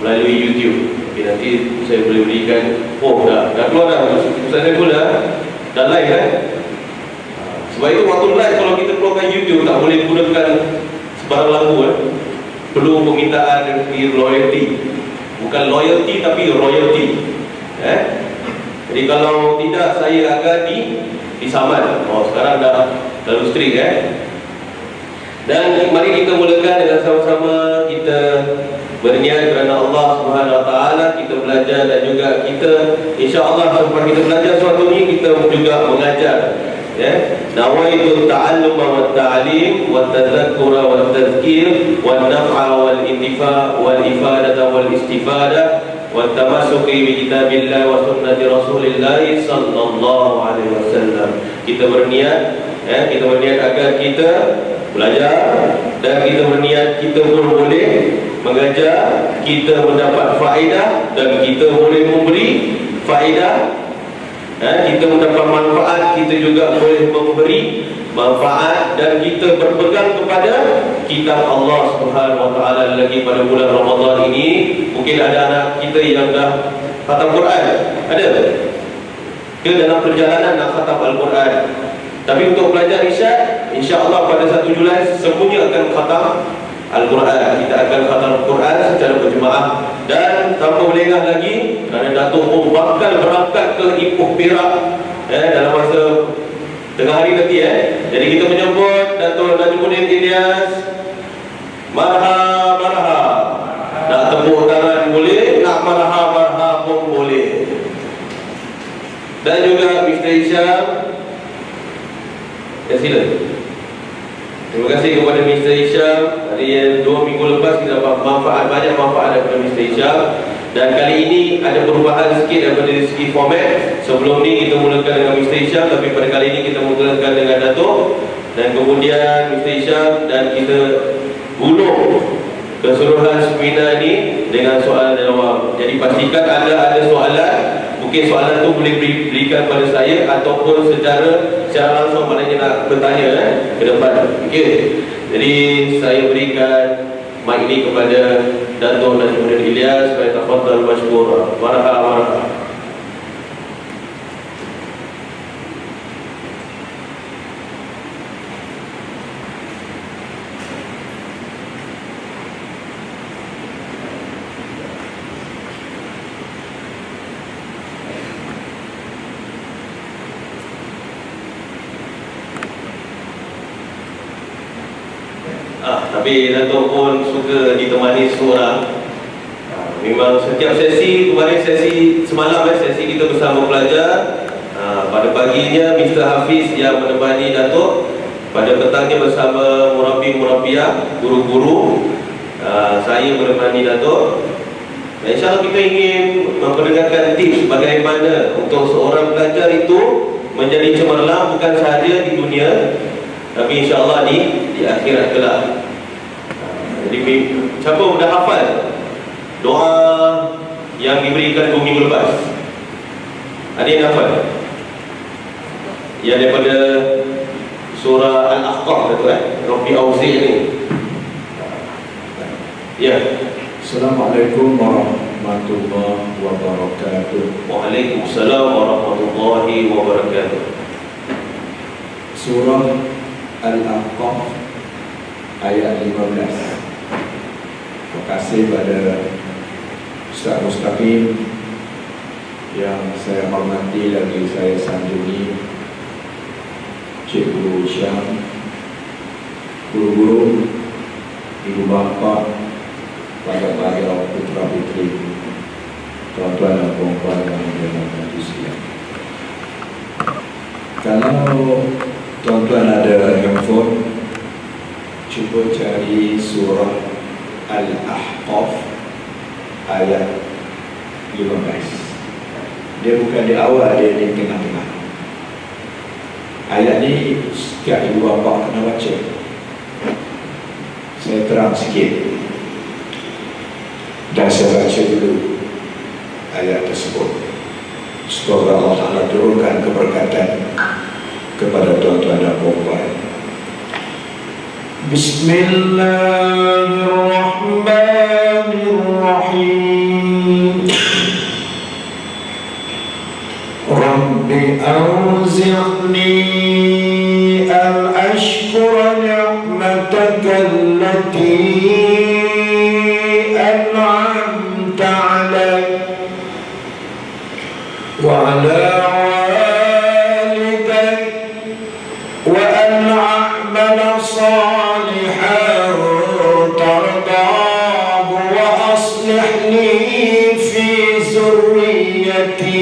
melalui YouTube. Okay, nanti saya boleh berikan. Oh, dah keluar dah. Ustaz saya pun dah live kan. Sebab itu waktu live kalau kita keluarkan YouTube tak boleh gunakan sebarang lagu perlu permintaan dari royalty. Bukan loyalty tapi royalty. Jadi kalau tidak saya akan disaman. Oh, sekarang dah lalu strict Dan mari kita mulakan dengan sama-sama kita berniat kerana Allah Subhanahu Wa Taala, kita belajar dan juga kita insya-Allah selepas kita belajar sesuatu ni kita juga mengajar. Nawaitu ta'allum wa ta'lim wa tadhakkura wa tadhkir wa naf'a wal intifa' wal ifadata wal istifada wa tamassuki bi kitabillah wa sunnati Rasulillah sallallahu alaihi wasallam. Kita berniat agar kita belajar dan kita berniat kita pun boleh mengajar, kita mendapat faedah dan kita boleh memberi faedah. Kita mendapat manfaat, kita juga boleh memberi manfaat dan kita berpegang kepada kitab Allah Subhanahu Wa Taala. Lagi pada bulan Ramadan ini mungkin ada anak kita yang dah khatam Quran, ada dia dalam perjalanan nak khatam Al-Quran. Tapi untuk belajar irsyad, insya-Allah pada 1 Julai semuanya akan khatam Al-Quran. Kita akan khatam Al-Quran secara berjemaah. Dan tanpa melengah lagi, kerana Datuk pun bakal berangkat ke Ipoh Perak dalam masa tengah hari nanti Jadi kita menyebut Datuk Najmuddin Ilyas. Marha. Nak tepuk tangan boleh, nak marha pun boleh. Dan juga Mr. Hisham. Sila. Terima kasih kepada Mr. Hisham. Hari 2 minggu lepas kita dapat banyak manfaat daripada Mr. Hisham. Dan kali ini ada perubahan sikit daripada segi format. Sebelum ni kita mulakan dengan Mr. Hisham, tapi pada kali ini kita mulakan dengan Datuk. Dan kemudian Mr. Hisham, dan kita bunuh keseluruhan seminar ini dengan soalan dan jawab. Jadi pastikan ada soalan. Mungkin soalan tu boleh berikan pada saya ataupun secara langsung maknanya nak bertanya ke depan. Okey. Jadi saya berikan mic ini kepada Datuk Najmuddin Ilyas supaya tafadhal mashkura. Marhaba. Tapi Datuk pun suka ditemani seorang. Memang setiap sesi, kemarin sesi semalam sesi kita bersama pelajar. Pada paginya Mr. Hafiz yang menemani Datuk. Pada petangnya bersama murabi-murabiah, guru-guru. Saya menemani Datuk. Dan insyaAllah kita ingin memperdengarkan tips bagaimana untuk seorang pelajar itu menjadi cemerlang bukan sahaja di dunia, tapi insyaAllah di akhirat kelak. Jadi siapa sudah hafal doa yang diberikan 2 minggu lepas? Ada yang hafal? Yang daripada surah Al-Ahqaf tu Rabbi Auzi'ni. Ya. Assalamualaikum warahmatullahi wabarakatuh. Waalaikumsalam warahmatullahi wabarakatuh. Surah Al-Ahqaf ayat 15. Terima kasih pada Ustaz Mustaqim yang saya hormati lagi saya sanjungi, Cikgu Syam, guru-guru, ibu bapa, para putra putri, tuan-tuan dan puan-puan yang dirahmati sekalian. Kalau tuan-tuan ada handphone, cuba cari surah Al-Ahqaf ayat 15. Dia bukan di awal, dia di tengah-tengah. Ayat ni setiap ibu bapa kena baca. Saya terang sikit dan saya baca dulu ayat tersebut. Semoga Allah Ta'ala turunkan keberkatan kepada tuan-tuan dan puan-puan. Bismillahirrahmanirrahim. aslihni fi zurriyati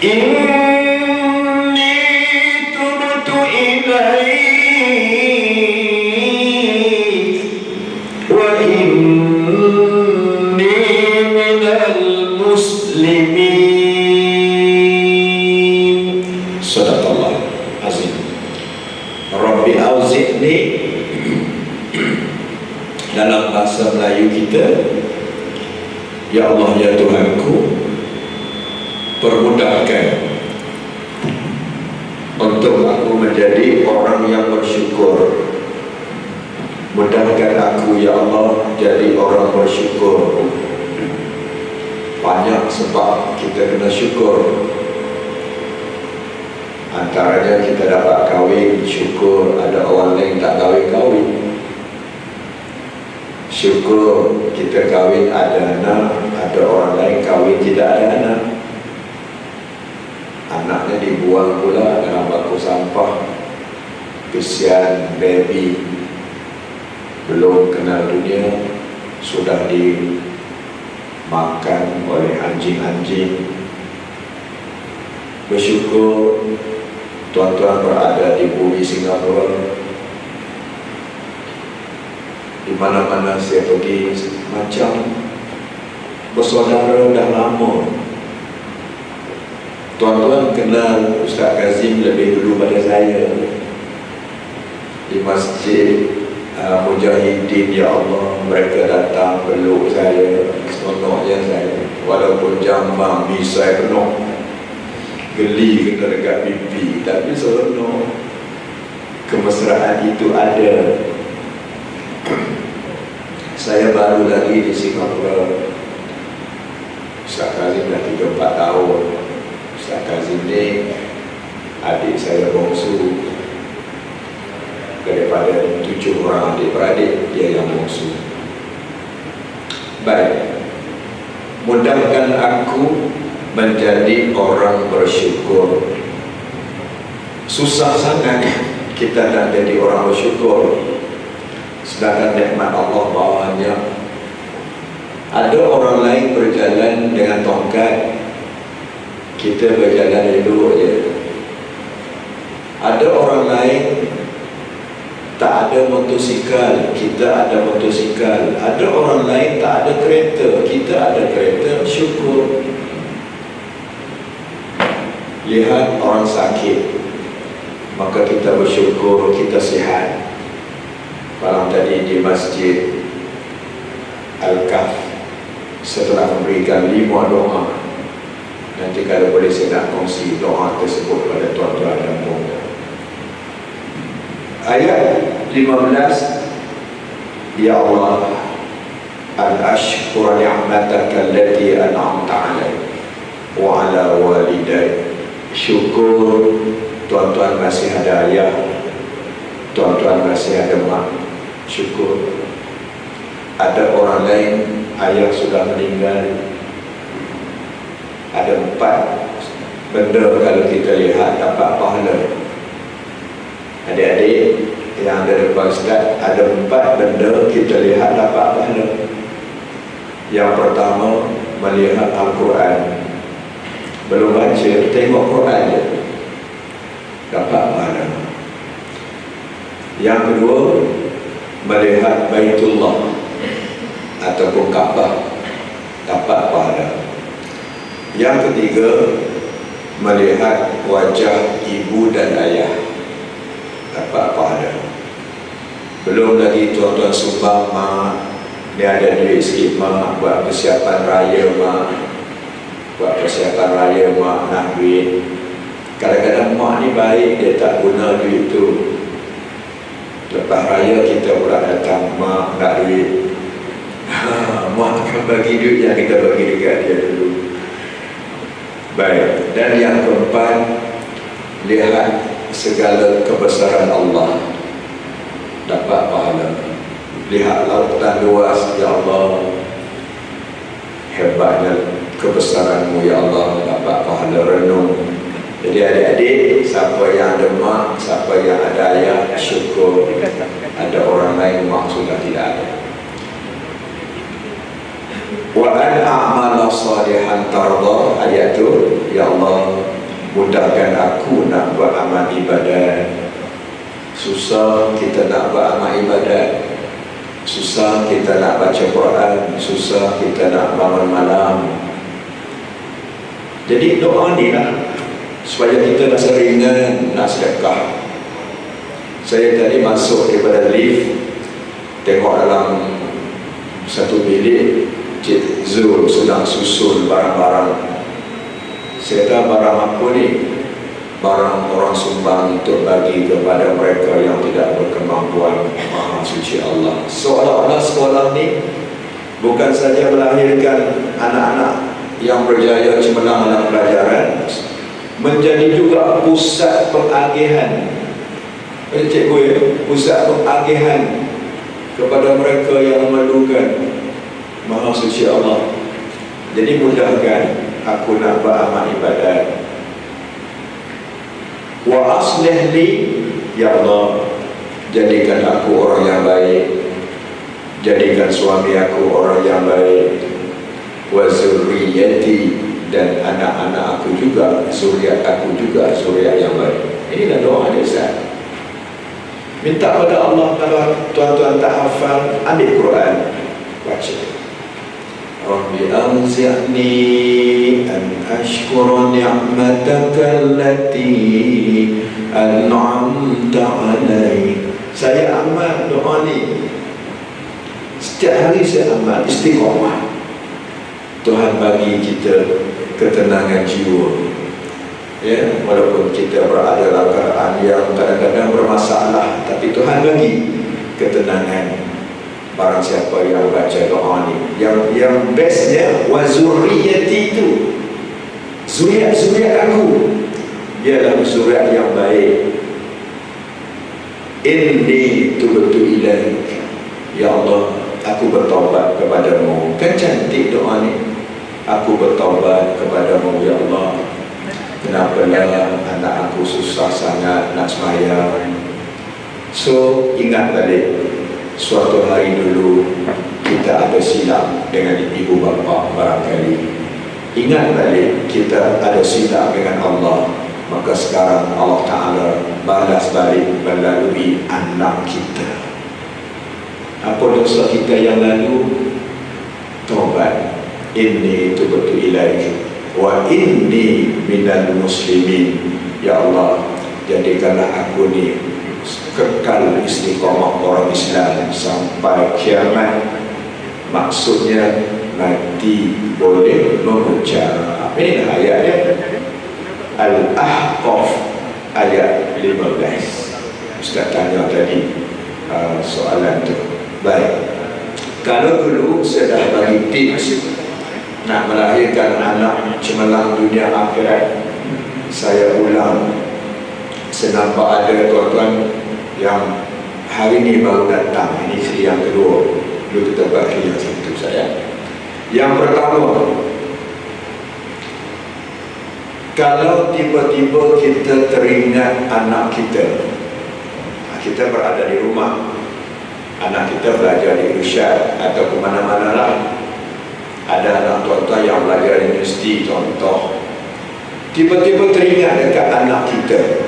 inni tubtu ilaik wa inni minal muslimin. Sadaqallah azim. Rabbi auzi'ni dalam bahasa Melayu kita, ya Allah ya Tuhanku, permudahkan untuk aku menjadi orang yang bersyukur. Mudahkan aku ya Allah jadi orang bersyukur. Banyak sebab kita kena syukur. Antaranya kita dapat kahwin, syukur. Ada orang lain tak kahwin-kahwin, syukur. Kita kahwin ada anak, ada orang lain kahwin tidak ada anak. Anaknya dibuang pula dalam bako sampah. Kesian baby, belum kenal dunia sudah dimakan oleh anjing-anjing. Bersyukur tuan-tuan berada di bumi Singapura. Di mana-mana saya pergi macam bersaudara dah lama. Tuan-tuan kenal Ustaz Kazim lebih dulu pada saya di masjid Mujahidin. Ya Allah, mereka datang peluk saya, seronoknya saya. Walaupun jambang bisa penuh, geli kena dekat pipi, tapi seronok. Kemesraan itu ada. Saya baru lagi di Singapura. Ustaz Kazim dah 3-4 tahun. Ustaz Kazim ni adik saya bongsu. Daripada 7 orang adik-beradik, dia yang bongsu. Baik, mudahkan aku menjadi orang bersyukur. Susah sangat kita nak jadi orang bersyukur, sedangkan nikmat Allah banyak. Ada orang lain berjalan dengan tongkat, kita berjalan elok je. Ada orang lain tak ada motosikal, kita ada motosikal. Ada orang lain tak ada kereta, kita ada kereta. Syukur. Lihat orang sakit, maka kita bersyukur kita sihat. Malam tadi di Masjid Al-Kahf, setelah memberikan 5 doa, nanti kalau boleh saya nak kongsi doa tersebut pada tuan-tuan dan puan-puan. Ayat 15, ya Allah, an ashkura ni'mataka allati an'amta 'alayya wa 'ala walidayya. Syukur tuan-tuan masih ada ayah, tuan-tuan masih ada mak. Syukur. Ada orang lain ayah sudah meninggal. Ada 4 benda kalau kita lihat dapat pahala. Adik-adik yang ada depan Ustaz, ada 4 benda kita lihat dapat pahala. Yang pertama, melihat Al-Quran. Belum baca, tengok Quran je, dapat pahala. Yang kedua, melihat Baitullah ataupun Kaabah, dapat pahala. Yang ketiga, melihat wajah ibu dan ayah, dapat pahala. Belum lagi tuan-tuan sumbang mak, ni ada duit sikit mak, buat persiapan raya mak, buat persiapan raya mak nak duit. Kadang-kadang mak ni baik, dia tak guna duit tu. Lepas raya kita pula datang, mak nak duit. Mak akan bagi duit yang kita bagi dekat dia dulu. Baik, dan yang keempat, lihat segala kebesaran Allah, dapat pahala. Lihat lautan luas, ya Allah, hebatnya kebesaranmu ya Allah, dapat pahala. Renung. Jadi adik-adik, siapa yang ada mak, siapa yang ada ayah, syukur. Ada orang lain mak sudah tidak ada. wa an a'mala salihan tarda, ayat tu, ya Allah mudahkan aku nak buat amal ibadat. Susah kita nak buat amal ibadat, susah kita nak baca Quran, susah kita nak bangun malam. Jadi doa ni lah supaya kita rasa ringan nak sedekah. Saya tadi masuk daripada lift, tengok dalam satu bilik Cik Zul sedang susun barang-barang. Saya kata, barang apa ni? Barang orang sumbang untuk bagi kepada mereka yang tidak berkemampuan. Maha suci Allah. Seolah-olah sekolah ni bukan saja melahirkan anak-anak yang berjaya cemerlang dalam pelajaran, menjadi juga pusat pengagihan. Cikgu ya, pusat pengagihan kepada mereka yang memerlukan. Maha suci Allah. Jadi mudahkan aku nak beramal ibadat. Wa aslih li, ya Allah, jadikan aku orang yang baik, jadikan suami aku orang yang baik. Wa zurriyati, dan anak-anak aku juga, zuriat aku juga zuriat yang baik. Inilah doa dia Ustaz. Minta pada Allah. Kalau tuan-tuan tak hafal, ambil Quran, baca. Rabbi anzi'ni an ashkura ni'mataka allati an'amta alai. Saya amal doa ni, setiap hari saya amal, istiqamah. Tuhan bagi kita ketenangan jiwa, ya, walaupun kita berada dalam keadaan yang kadang-kadang bermasalah, tapi Tuhan bagi ketenangan. Barang siapa yang baca doa ni, yang bestnya, wa zurriyati itu, zuriat aku, biarlah zuriat yang baik. Inni tubtu ilaik, ya Allah, aku bertaubat kepadamu. Kan cantik doa ni. Aku bertaubat kepadamu, ya Allah. Kenapa lah anak aku susah sangat nak sembahyang. So ingat balik, suatu hari dulu kita ada silap dengan ibu bapa barangkali. Ingat balik kita ada silap dengan Allah. Maka sekarang Allah Ta'ala balas balik melalui anak kita. Apa dosa kita yang lalu? Taubat. Inni tubtu ilaik wa inni minal muslimin. Ya Allah, jadikanlah aku ni kekal istiqamah orang Islam sampai kiamat. Maksudnya mati boleh mengucap. Ini ayatnya Al-Ahqaf ayat 15. Ustaz tanya tadi soalan tu. Baik, kalau dulu saya dah bagi tips nak melahirkan anak cemerlang dunia akhirat, saya ulang. Saya nampak ada tuan-tuan yang hari ni baru datang. Ini isteri yang kedua. Dulu kita bagi yang satu saya. Yang pertama, kalau tiba-tiba kita teringat anak kita, kita berada di rumah, anak kita belajar di Irsyad atau ke mana-mana lah. Ada anak tuan-tuan yang belajar di universiti contoh, tiba-tiba teringat dekat anak kita,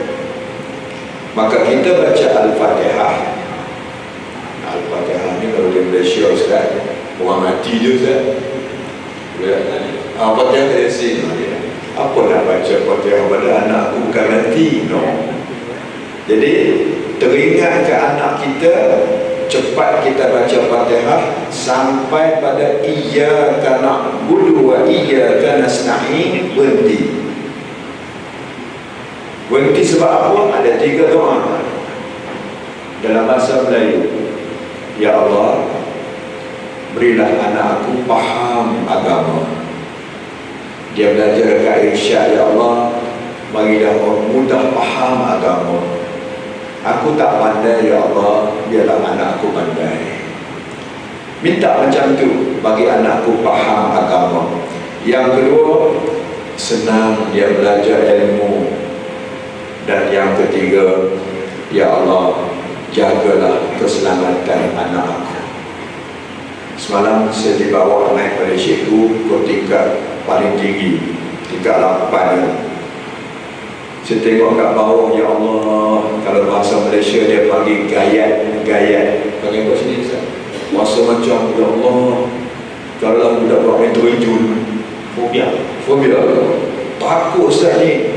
maka kita baca Al-Fatihah. Al-Fatihah ni kalau di Malaysia Ustaz, orang mati je Ustaz. Al-Fatihah tak yasin. Apa nak baca Fatihah pada anak aku bukan mati? No. Jadi teringat ke anak kita, cepat kita baca Fatihah sampai pada iyyaka na'budu wa iyyaka nasta'in. Berhenti sebab apa? Ada 3 doa dalam bahasa Melayu. Ya Allah, berilah anak aku faham agama. Dia belajar dekat Irsyad, ya Allah, bagilah orang mudah faham agama. Aku tak pandai, ya Allah, biarlah anak aku pandai. Minta macam tu, bagi anakku faham agama. Yang kedua, senang dia belajar ilmu. Dan yang ketiga, ya Allah, jagalah keselamatan anak aku. Semalam saya dibawa naik pada cikgu ke tingkat paling tinggi, tingkat 8. Saya tengok kat bawah, ya Allah, kalau bahasa Malaysia dia panggil gayat. Panggil apa sini Ustaz? Bahasa macam, ya Allah, kalau lah budak buat main terjun, fobia. Takut Ustaz ni.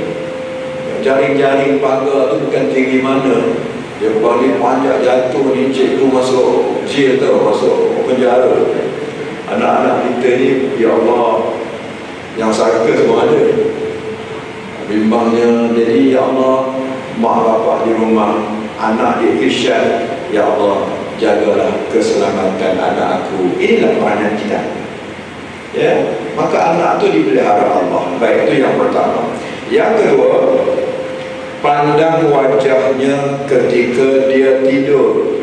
Jaring-jaring pagar tu bukan tinggi mana, dia balik panjang jatuh ni, cikgu masuk jail tau, masuk penjara. Anak-anak kita ni, ya Allah, yang sangka semua ada. Bimbangnya, jadi ya Allah, mak bapak di rumah, anak dia irsyad, ya Allah, jagalah keselamatan anak aku. Inilah peranan kita. Ya, maka anak tu dipelihara Allah. Baik, itu yang pertama. Yang kedua, pandang wajahnya ketika dia tidur.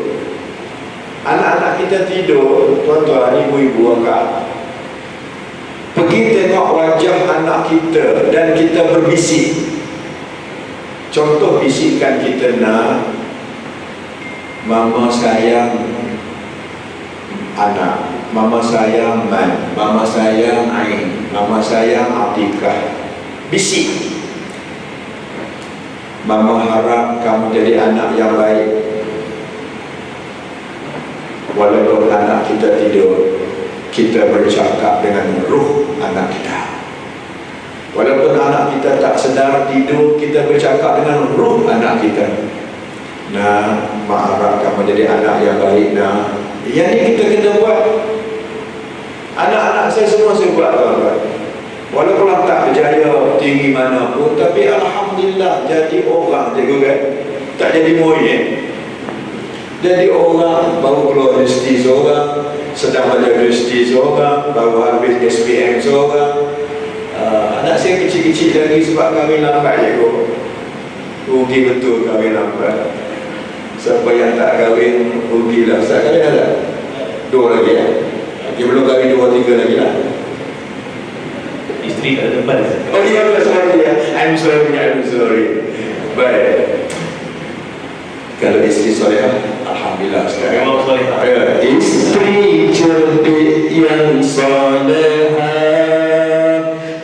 Anak-anak kita tidur, tuan-tuan, ibu-ibu, akak, pergi tengok wajah anak kita dan kita berbisik. Contoh bisikan kita nak, mama sayang anak, mama sayang Man, mama sayang Ain, mama sayang Atikah. Bisik. Mama harap kamu jadi anak yang baik. Walaupun anak kita tidur, kita bercakap dengan ruh anak kita. Walaupun anak kita tak sedar tidur, kita bercakap dengan ruh anak kita. Nah, mak harap kamu jadi anak yang baik. Nah, yang ni kita kena buat. Anak-anak saya semua saya buat, tuan-tuan. Walaupun tak berjaya tinggi mana pun, tapi Alhamdulillah jadi orang, cikgu kan. Tak jadi monyet. Jadi orang, baru keluar universiti seorang, sedang belajar universiti seorang, baru habis SPM seorang. Anak saya kecil-kecil lagi sebab kahwin lambat, cikgu. Rugi betul kahwin lambat. Siapa yang tak kahwin, rugilah. Ustaz kahwin ada? 2 lagi ya? Dia belum kahwin 2-3 lagi lah. Isteri tak ada depan. Oh iya, sorry ya. I'm sorry. Baik. Kalau isteri solehah, alhamdulillah sekarang. Memang solehah. Isteri cerdik yang solehah,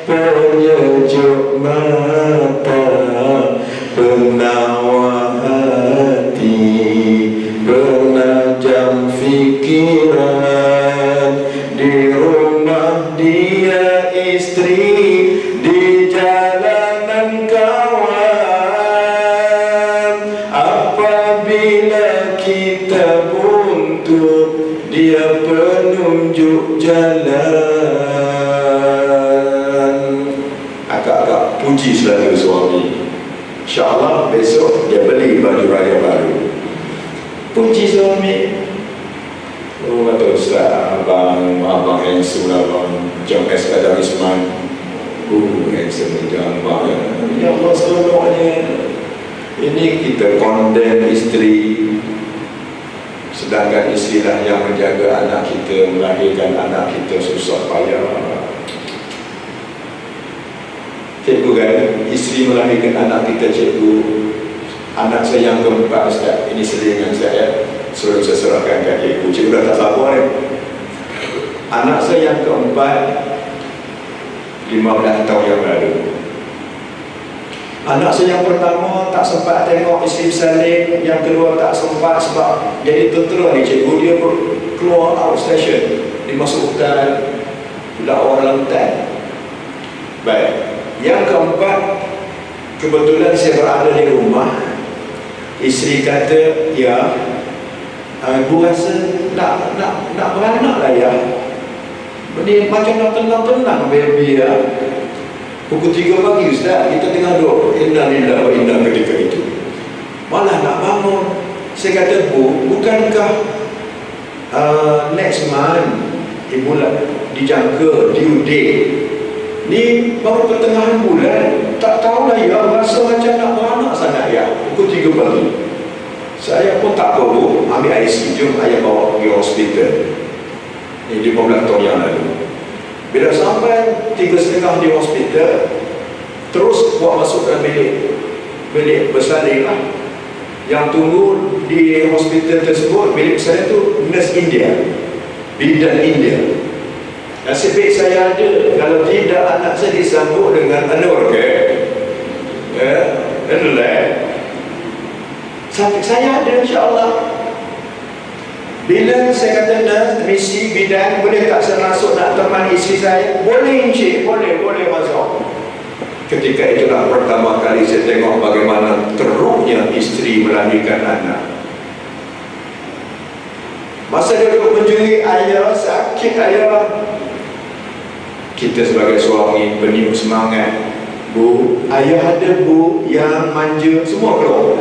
penyejuk mata, penawar hati, penajam fikiran. Di rumah dia istri, di jalanan kawan. Apabila kita buntu, dia penunjuk jalan. Agak-agak puji selalu suami. InsyaAllah besok dia beli baju raya baru. Puji suami. Oh kata Ustaz, abang handsome lah abang, macam Eskadar Isman. Handsome macam abang ya. Ya Allah seronoknya. Ini kita condemn isteri, sedangkan isteri lah yang menjaga anak kita, melahirkan anak kita susah payah. Cikgu kan, isteri melahirkan anak kita, cikgu. Anak saya yang keempat Ustaz, ini selingan saya, suruh saya serahkan kat cikgu. Cikgu dah tak sabar ni. Anak saya yang keempat 15 tahun yang lalu. Anak saya yang pertama tak sempat tengok isteri salin, yang kedua tak sempat sebab jadi tentera ni cikgu, dia keluar outstation, dia masuk hutan, pula orang hutan. Baik, yang keempat kebetulan saya berada di rumah. Isteri kata, ya, ibu rasa nak beranak lah ya. Ini macam nak tenang-tenang baby ya. Pukul 3 pagi Ustaz, kita tengah duduk inna lillahi wa inna ketika itu. Malah nak bangun. Saya kata, Bu, bukankah next month ibu lah dijangka due date? Ni baru pertengahan bulan, tak tahulah ya, rasa macam nak beranak sangat ya. Pukul 3 pagi. Saya pun tak tahu, ambil IC, jom ayah bawa pergi hospital. Ini 15 tahun yang lalu. Bila sampai 3.30 di hospital, terus buat masuk dalam bilik bersalin lah. Yang tunggu di hospital tersebut, bilik bersalin tu nurse India. bidan India. Nasib baik saya ada. Kalau tidak, anak saya disambut dengan anorgasm. Saya ada, insyaAllah. Bila saya kata nurse, misi, bidan, boleh tak saya masuk nak temani isteri saya? Boleh encik, boleh masuk. Ketika itulah pertama kali saya tengok bagaimana teruknya isteri melahirkan anak. Masa dia duduk menjerit, ayah sakit ayah. Kita sebagai suami peniup semangat, bu, ayah ada bu yang manja, semua keluar.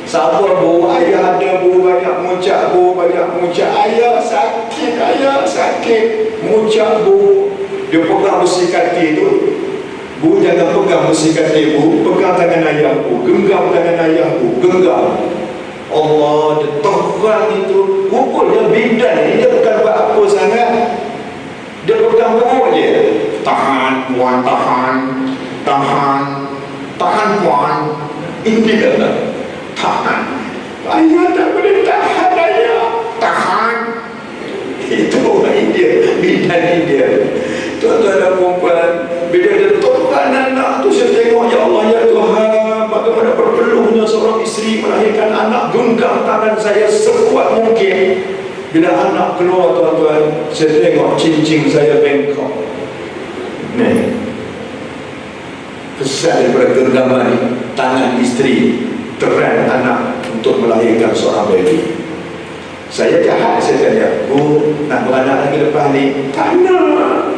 Sabar bu, ayah ada bu, banyak muncak bu, banyak muncak. Ayah sakit, muncak bu. Dia pegang besi kaki tu. Bu, jangan pegang besi kaki bu, pegang tangan ayah bu, genggam tangan ayah bu, genggam. Allah, dia terang itu. Rupanya bidan ni dia bukan buat apa sangat. Dia pegang perut je. Tahan puan, tahan puan. Ini dia. Tahan. Ayah tak boleh tahan ayah. Tahan. Itu orang India, bidan India. Tuan-tuan dan perempuan, bila dia tuan anak tu, saya tengok, ya Allah ya Tuhan, bagaimana berpeluhnya seorang isteri melahirkan anak, genggam tangan saya sekuat mungkin. Bila anak keluar, tuan-tuan, saya tengok cincin saya bengkok. Ni pesan daripada genggaman tangan isteri teran anak untuk melahirkan seorang baby. Saya jahat, saya tanya, bu, nak beranak lagi lepas ni? Tak nak.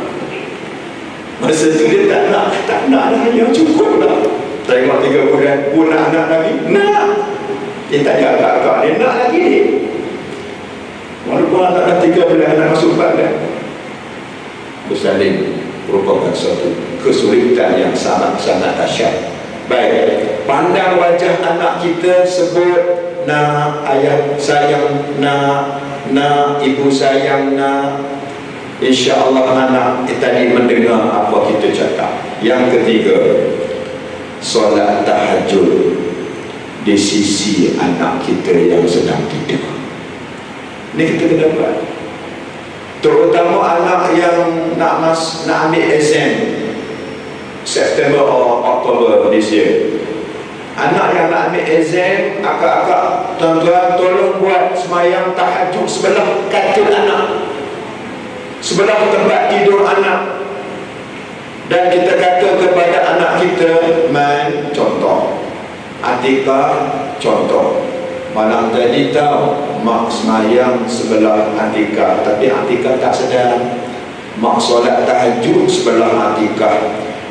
Masa tu dia tak nak dah, yang cukup dah. Tengok 3 bulan, bu nak anak lagi? Nak. Dia tanya agak-agak, dia nak lagi ni. Walaupun anak dah 3 bulan, anak masuk 4 dah. Bersalin merupakan suatu kesulitan yang sangat-sangat dahsyat. Baik, pandang wajah anak kita, sebut nak ayah sayang, nak ibu sayang, nak. InsyaAllah anak tadi mendengar apa kita cakap. Yang ketiga, solat tahajud di sisi anak kita yang sedang tidur. Ini kita kena buat. Terutama anak yang nak ambil exam September atau Oktober this year. Anak yang nak ambil exam, akak-akak, tuan-tuan, tolong buat semayang tahajud sebelah katil anak, sebelah tempat tidur anak. Dan kita kata kepada anak kita, man, contoh Atikah, contoh, malam tadi tahu mak semayang sebelah Atikah, tapi Atikah tak sedar. Mak solat tahajud sebelah Atikah,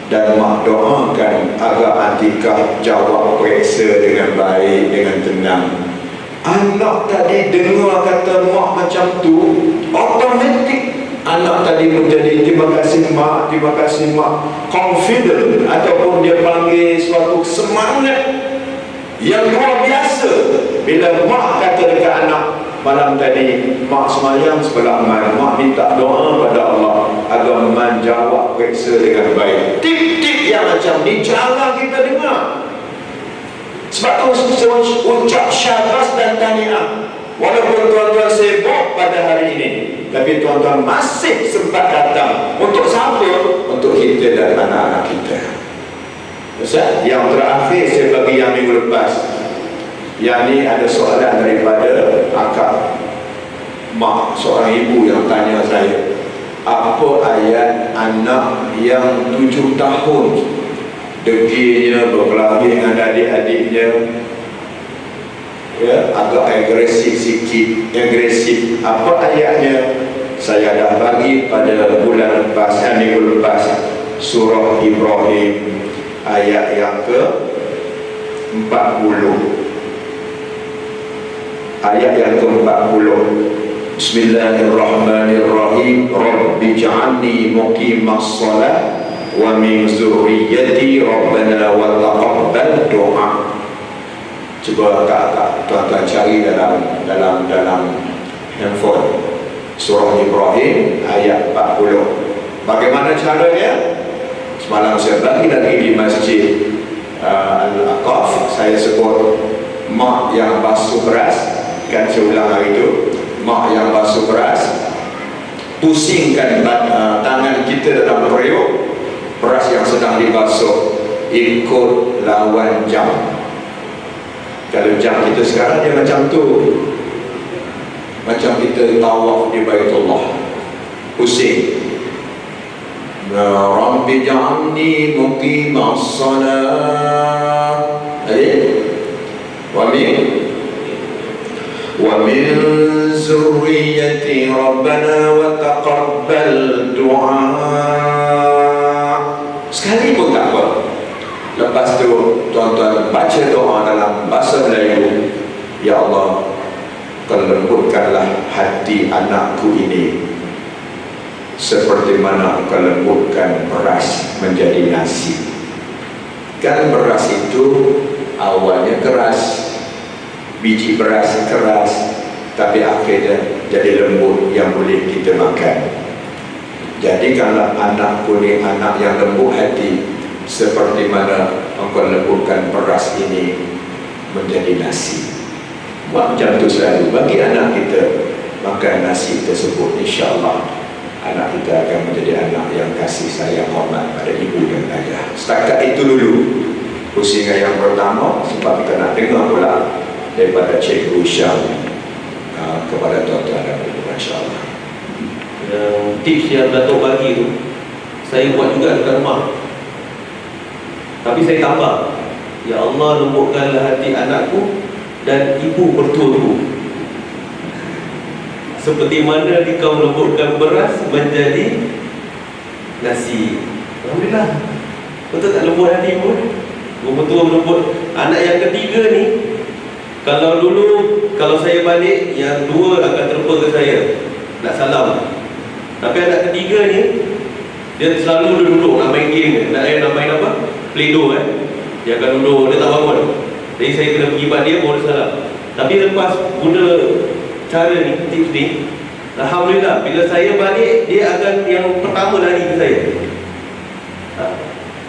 dan mak doakan agar Atikah jawab periksa dengan baik, dengan tenang. Anak tadi dengar kata mak macam tu, automatik anak tadi menjadi terima kasih mak, confident, ataupun dia panggil suatu semangat yang luar biasa bila mak kata dekat anak, malam tadi mak semayang sebelah man, mak minta doa pada Allah agar man jawab periksa dengan baik. Tip-tip yang macam ni jarang kita dengar. Sebab tu saya ucap syabas dan tahniah. Walaupun tuan-tuan sibuk pada hari ini, tapi tuan-tuan masih sempat datang. Untuk siapa? Untuk kita dan anak-anak kita. Ustaz, yang terakhir saya bagi yang minggu lepas. Yang ni ada soalan daripada akak mak, seorang ibu yang tanya saya, apa ayat anak yang 7 tahun deginya berkelahi dengan adik-adiknya, ya, agak agresif sikit, apa ayatnya? Saya dah bagi pada bulan lepas, minggu lepas, surah Ibrahim ayat yang ke-40. Ayat yang ke-40. Bismillahirrahmanirrahim. Rabbi ja'alni muqimas salat wa min zurriyyati rabbana wa taqabbal doa. Cuba kakak tuan-tuan cari dalam handphone surah Ibrahim ayat 40. Bagaimana caranya? Semalam saya bagi lagi di masjid Al-Aqaf, saya sebut mak yang basuh beras, kan saya ulang hari itu, mak yang basuh beras pusingkan tangan kita dalam periuk beras yang sedang dibasuh, ikut lawan jam. Kalau jam kita sekarang dia macam tu, macam kita tawaf di Baitullah, pusing. Rabbi ja'alni muqimas salat, wa min zurriyyati rabbana wa taqabbal du'a. Sekali pun tak apa. Lepas tu tuan-tuan baca doa dalam bahasa Melayu, ya Allah, lembutkanlah hati anakku ini seperti mana Engkau lembutkan beras menjadi nasi. Kan beras itu awalnya keras, biji beras keras, tapi akhirnya jadi lembut yang boleh kita makan. Jadikanlah anakku ni anak yang lembut hati, seperti mana Engkau lembutkan beras ini menjadi nasi. Buat macam tu selalu bagi anak kita makan nasi tersebut, insya-Allah anak kita akan menjadi anak yang kasih sayang hormat pada ibu dan ayah. Setakat itu dulu pusingan yang pertama, sebab kita nak dengar pula daripada Cikgu Syam kepada tuan-tuan dan ibu, insya-Allah. Tips yang Datuk bagi tu saya buat juga dekat rumah, tapi saya tambah, ya Allah lembutkanlah hati anakku dan ibu mertuaku seperti mana Engkau lembutkan beras menjadi nasi. Alhamdulillah, betul tak lembut hati pun? Betul melembut. Anak yang ketiga ni, kalau dulu kalau saya balik, yang dua akan terlupa ke saya nak salam. Tapi anak ketiga ni, dia selalu duduk nak main game, nak main apa? Play-Doh Dia akan duduk, dia tak bangun. Jadi saya kena pergi pada dia baru salam. Tapi lepas guna cara ni, tips ni, alhamdulillah bila saya balik, dia akan yang pertama lari ke saya.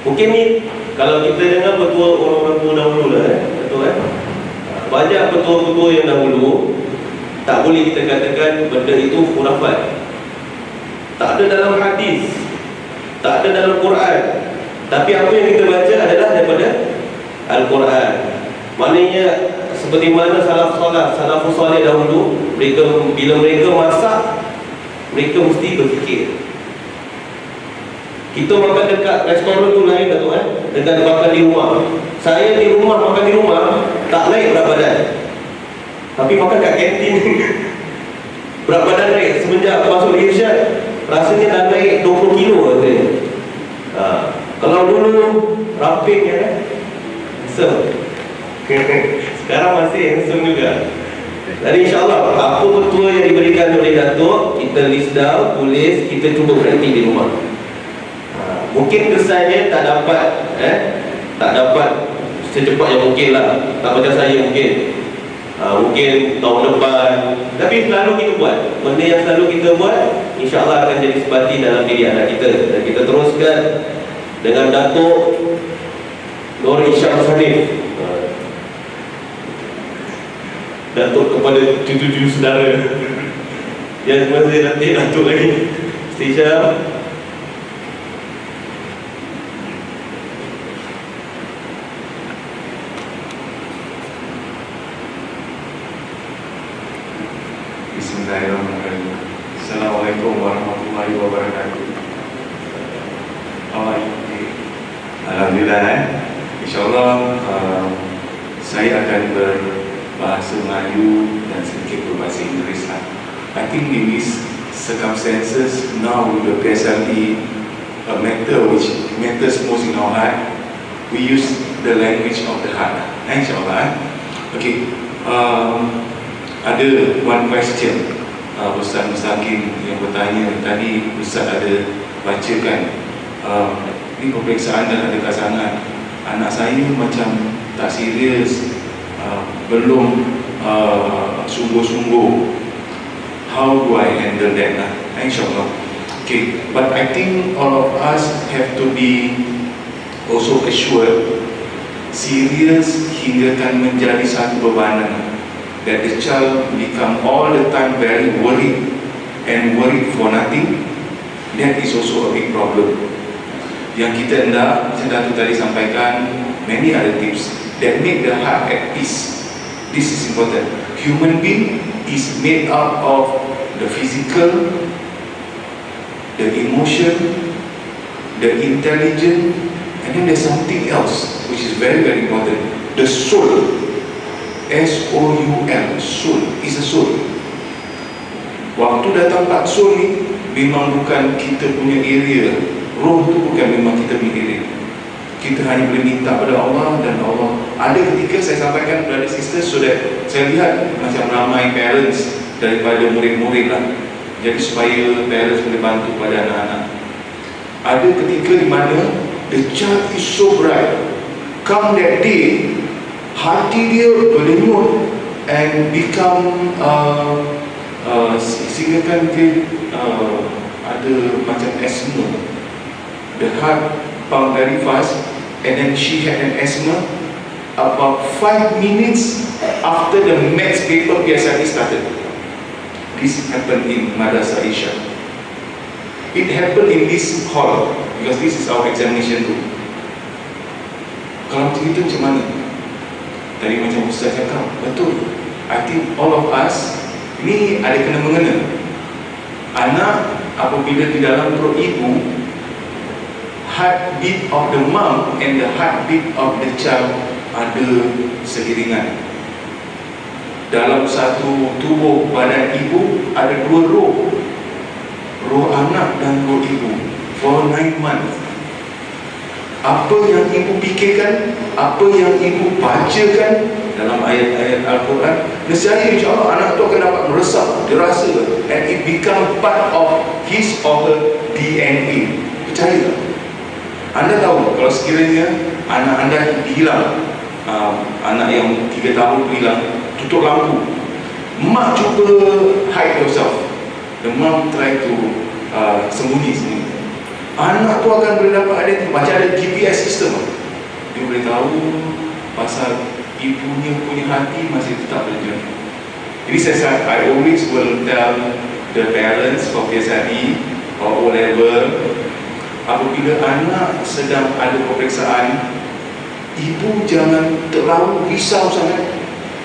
Mungkin ni kalau kita dengar petua orang-orang tua dahulu lah, betul kan? Banyak petua-petua yang dahulu tak boleh kita katakan benda itu khurafat. Tak ada dalam hadis, tak ada dalam Quran, tapi apa yang kita baca adalah daripada Al-Quran. Maknanya seperti mana salafus salih dahulu, bila mereka masak, mereka mesti berfikir. Kita makan dekat restoran tu lain tak tu dengan makan di rumah. Saya di rumah makan di rumah tak naik berat badan, tapi makan kat kantin berat badan naik. Semenjak masuk irsyad, rasanya dah naik 20 kilo katanya. Kalau dulu raping handsome, sekarang masih handsome juga. Jadi insyaAllah apa petua yang diberikan oleh Datuk, kita list down, tulis, kita cuba praktik di rumah. Mungkin kesannya tak dapat secepat yang mungkin lah, tak macam saya mungkin mungkin tahun depan, tapi selalu kita buat benda yang selalu kita buat, insyaAllah akan jadi sebati dalam diri anak kita. Dan kita teruskan dengan Datuk Nur Isyam Sanif, Datuk kepada cucu-cucu saudara yang masih nanti Datuk lagi. Isyam. Bismillahirrahmanirrahim. Assalamualaikum warahmatullahi wabarakatuh. Alhamdulillah, InsyaAllah saya akan berbahasa Melayu dan sedikit berbahasa Inggeris lah. I think in these circumstances now with the PSLE, a matter which matters most in our heart, we use the language of the heart. InsyaAllah. Okay. Ada one question, Ustaz Mustaqim yang bertanya tadi. Ustaz ada bacakan ini peperiksaan dan adakah sangat anak saya macam tak serius, belum sungguh-sungguh. How do I handle that lah? InsyaAllah. Okay, but I think all of us have to be also assured, serius hingga kan menjadi satu bebanan, that the child become all the time very worried and worried for nothing, that is also a big problem. Yang kita hendak, macam Datuk tadi sampaikan, many other tips that make the heart at peace. This is important. Human being is made up of the physical, the emotion, the intelligence, and then there's something else which is very very important, the soul. S-O-U-L, soul, is a soul. Waktu datang Pak Soul ni memang bukan kita punya area. Roh tu bukan memang kita punya area. Kita hanya boleh minta pada Allah dan Allah. Ada ketika saya sampaikan kepada sisters, so that saya lihat macam ramai parents daripada murid-murid lah. Jadi supaya parents boleh bantu pada anak-anak. Ada ketika di mana the child is so bright. Come that day, hati dia berdenyut and become sehingga kan dia ada macam asthma. The heart pump very fast, and then she had an asthma. About 5 minutes after the maths paper PSLE started. This happened in Madrasah Isha. It happened in this hall because this is our examination room. Kalau cerita macam mana? Tadi macam Ustaz cakap, betul. I think all of us ni ada kena mengena. Anak apabila di dalam perut ibu, heartbeat of the mom and the heartbeat of the child ada seiringan. Dalam satu tubuh badan ibu ada dua roh, roh anak dan roh ibu, for 9 months. Apa yang ibu fikirkan, apa yang ibu bacakan dalam ayat-ayat Al-Quran, nescaya insyaAllah anak tu akan dapat meresap, dirasa, and it become part of his or her DNA. Percayalah. Anda tahu kalau sekiranya anak anda hilang, anak yang 3 tahun tu hilang, tutup lampu, mak cuba hide yourself, the mom try to sembunyi. Anak tu akan boleh dapat identiti, macam ada GPS system. Dia boleh tahu pasal ibunya punya hati masih tetap berjalan. Jadi I always will tell the parents for PSLE or O-level, apabila anak sedang ada peperiksaan, ibu jangan terlalu risau sangat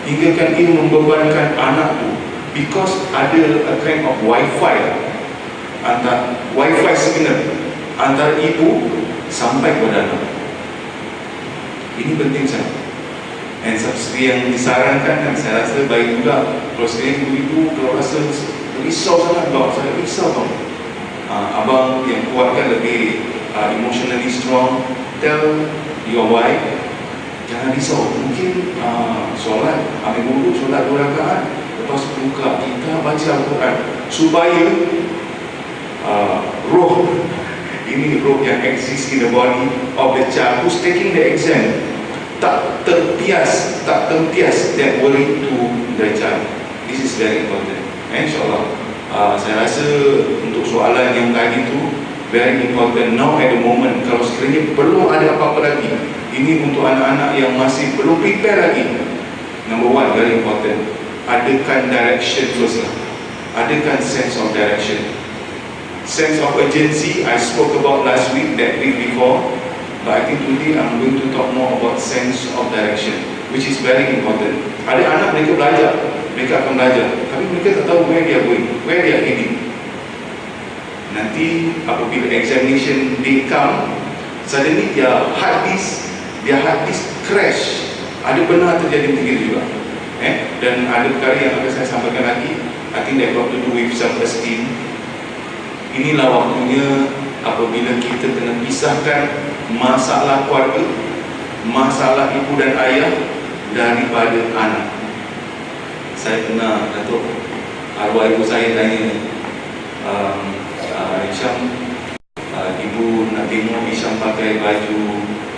hingga kan ia membebankan anak tu, because ada a kind of wifi signal antara ibu sampai kepada anak. Ini penting sangat. Dan seperti yang disarankan, dan saya rasa baik juga kalau sekiranya ibu-ibu kalau rasa risau sangat, bang, saya risau bang, abang yang kuatkan lebih emotionally strong, tell your wife, jangan risau. Mungkin solat, ambil wuduk, solat 2 rakaat, lepas buka kita baca Al-Quran, supaya roh, ini roh yang exist in the body of the child who's taking the exam, tak terpias that worry to the child. This is very important. InsyaAllah, saya rasa untuk soalan yang tadi tu very important. Now at the moment, kalau sekiranya belum ada apa-apa lagi, ini untuk anak-anak yang masih belum prepare lagi. Number one, very important, adakan direction first lah. Adakan sense of direction. Sense of urgency, I spoke about last week, that week before, but I think today I'm going to talk more about sense of direction, which is very important. Ada anak mereka belajar, mereka akan belajar, tapi mereka tak tahu where they are going, where they are heading. Nanti apabila examination day come, suddenly their hard disk crash. Ada benar terjadi begitu juga. Dan ada perkara yang akan saya sampaikan lagi, I think that got to do with self-esteem. Inilah waktunya apabila kita kena pisahkan masalah keluarga, masalah ibu dan ayah daripada anak. Saya pernah, Datuk, arwah ibu saya tanya, Isyam, ibu nak tengok Isyam pakai baju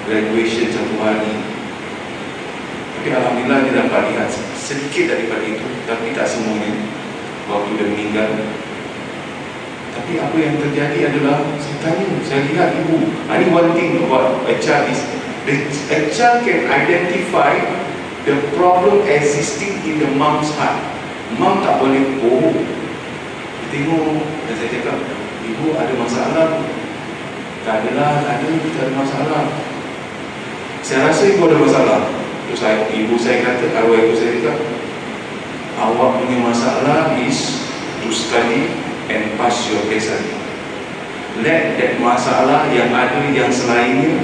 graduation 1 hari. Tapi Alhamdulillah dia dapat lihat sedikit daripada itu, tapi tak semuanya waktu dia meninggal. Tapi apa yang terjadi adalah, saya lihat ibu. Ini one thing about a child is, a child can identify the problem existing in the mom's heart. Mom tak boleh bohong. tengok dan saya cakap, ibu ada masalah? Tak adalah, tak ada masalah. Saya rasa ibu ada masalah. Terus ibu saya kata, arwah ibu saya kata, awak punya masalah is to study and pass your PSLE. Let that masalah yang ada yang selainnya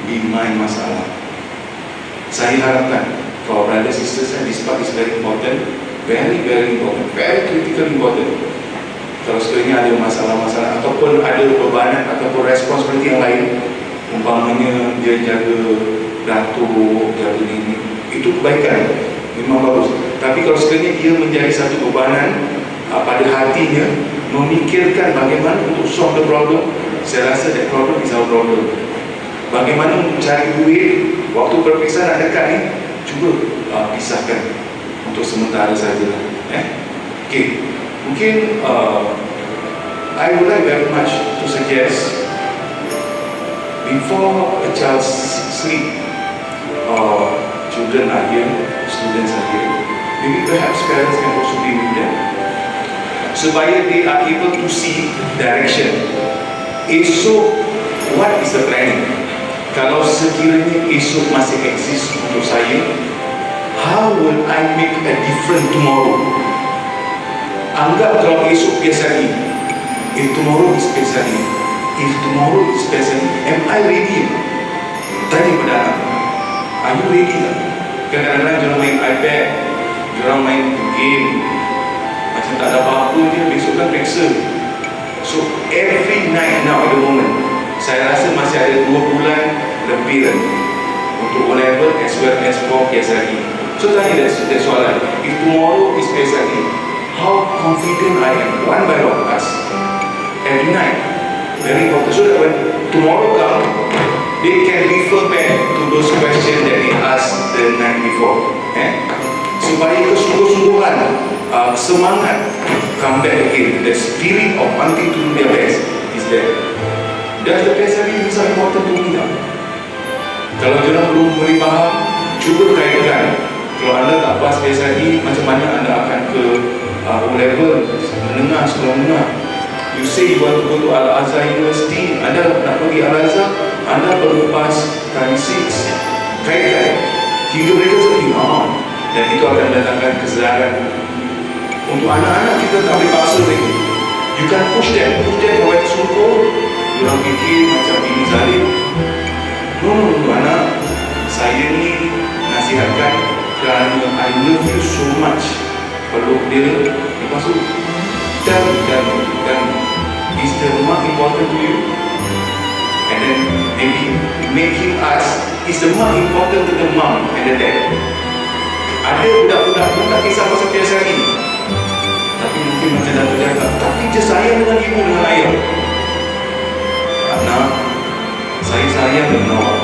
be my masalah. Saya harapkan for brothers and sisters, this part is very important, very important, very critical important. Kalau sekiranya ada masalah-masalah ataupun ada bebanan ataupun responsibility yang lain, umpamanya dia jaga datuk, jaga ini, itu kebaikan, memang bagus. Tapi kalau sekiranya dia menjadi satu bebanan pada hatinya, memikirkan bagaimana untuk solve the problem, saya rasa that problem is our problem. Bagaimana untuk cari duit, waktu perpisahan dekat ni, cuba pisahkan untuk sementara sajalah. Okay. Mungkin I would like very much to suggest, before a child sleep, or children are here, students are here, maybe perhaps parents can also be with them, supaya they are able to see direction. Esok, what is the planning? Kalau sekiranya esok masih exist untuk saya, how will I make a difference tomorrow? Anggap kalau esok PSLE, if tomorrow is PSLE, if tomorrow is PSLE, am I ready? Tanya pada anak, are you ready tak? Kadang-kadang diorang main iPad, diorang main game, macam tak ada apa-apa je, besok kan periksa. So every night now at the moment, saya rasa masih ada 2 bulan lebih lagi untuk O-level as well as for PSLE. So tanya that soalan, if tomorrow is PSLE, how confident I am, one by one, us every night, very important, so that when tomorrow comes, they can refer back to those questions that they asked the night before. Supaya kesungguh-sungguhan, semangat come back again, the spirit of wanting to do their best is there. Does the PSLE is important to me now? Kalau jangan belum beri faham, cuba kaitkan. Kalau anda tak pas PSLE, macam mana anda akan ke O-level, menengah, sekolah menengah. You say you want to go to Al-Azhar University, anda nak pergi Al-Azhar, anda perlu pas time 6. Kaitkan, hingga mereka seimbang, dan itu akan mendatangkan kesedaran. Untuk anak-anak kita tak boleh paksa mereka. You can push them for back to school. Diorang fikir macam ini zalim. No, anak, saya ni nasihatkan kerana I love you so much. Peluk dia, lepas tu dan is the mak important to you? And then maybe make him ask, is the mak important to the mom and the dad? Ada budak-budak pun tak kisah pasal PSLE, tapi mungkin macam datuk cakap, tapi je sayang dengan ibu dengan ayah. Anak, saya sayang dengan awak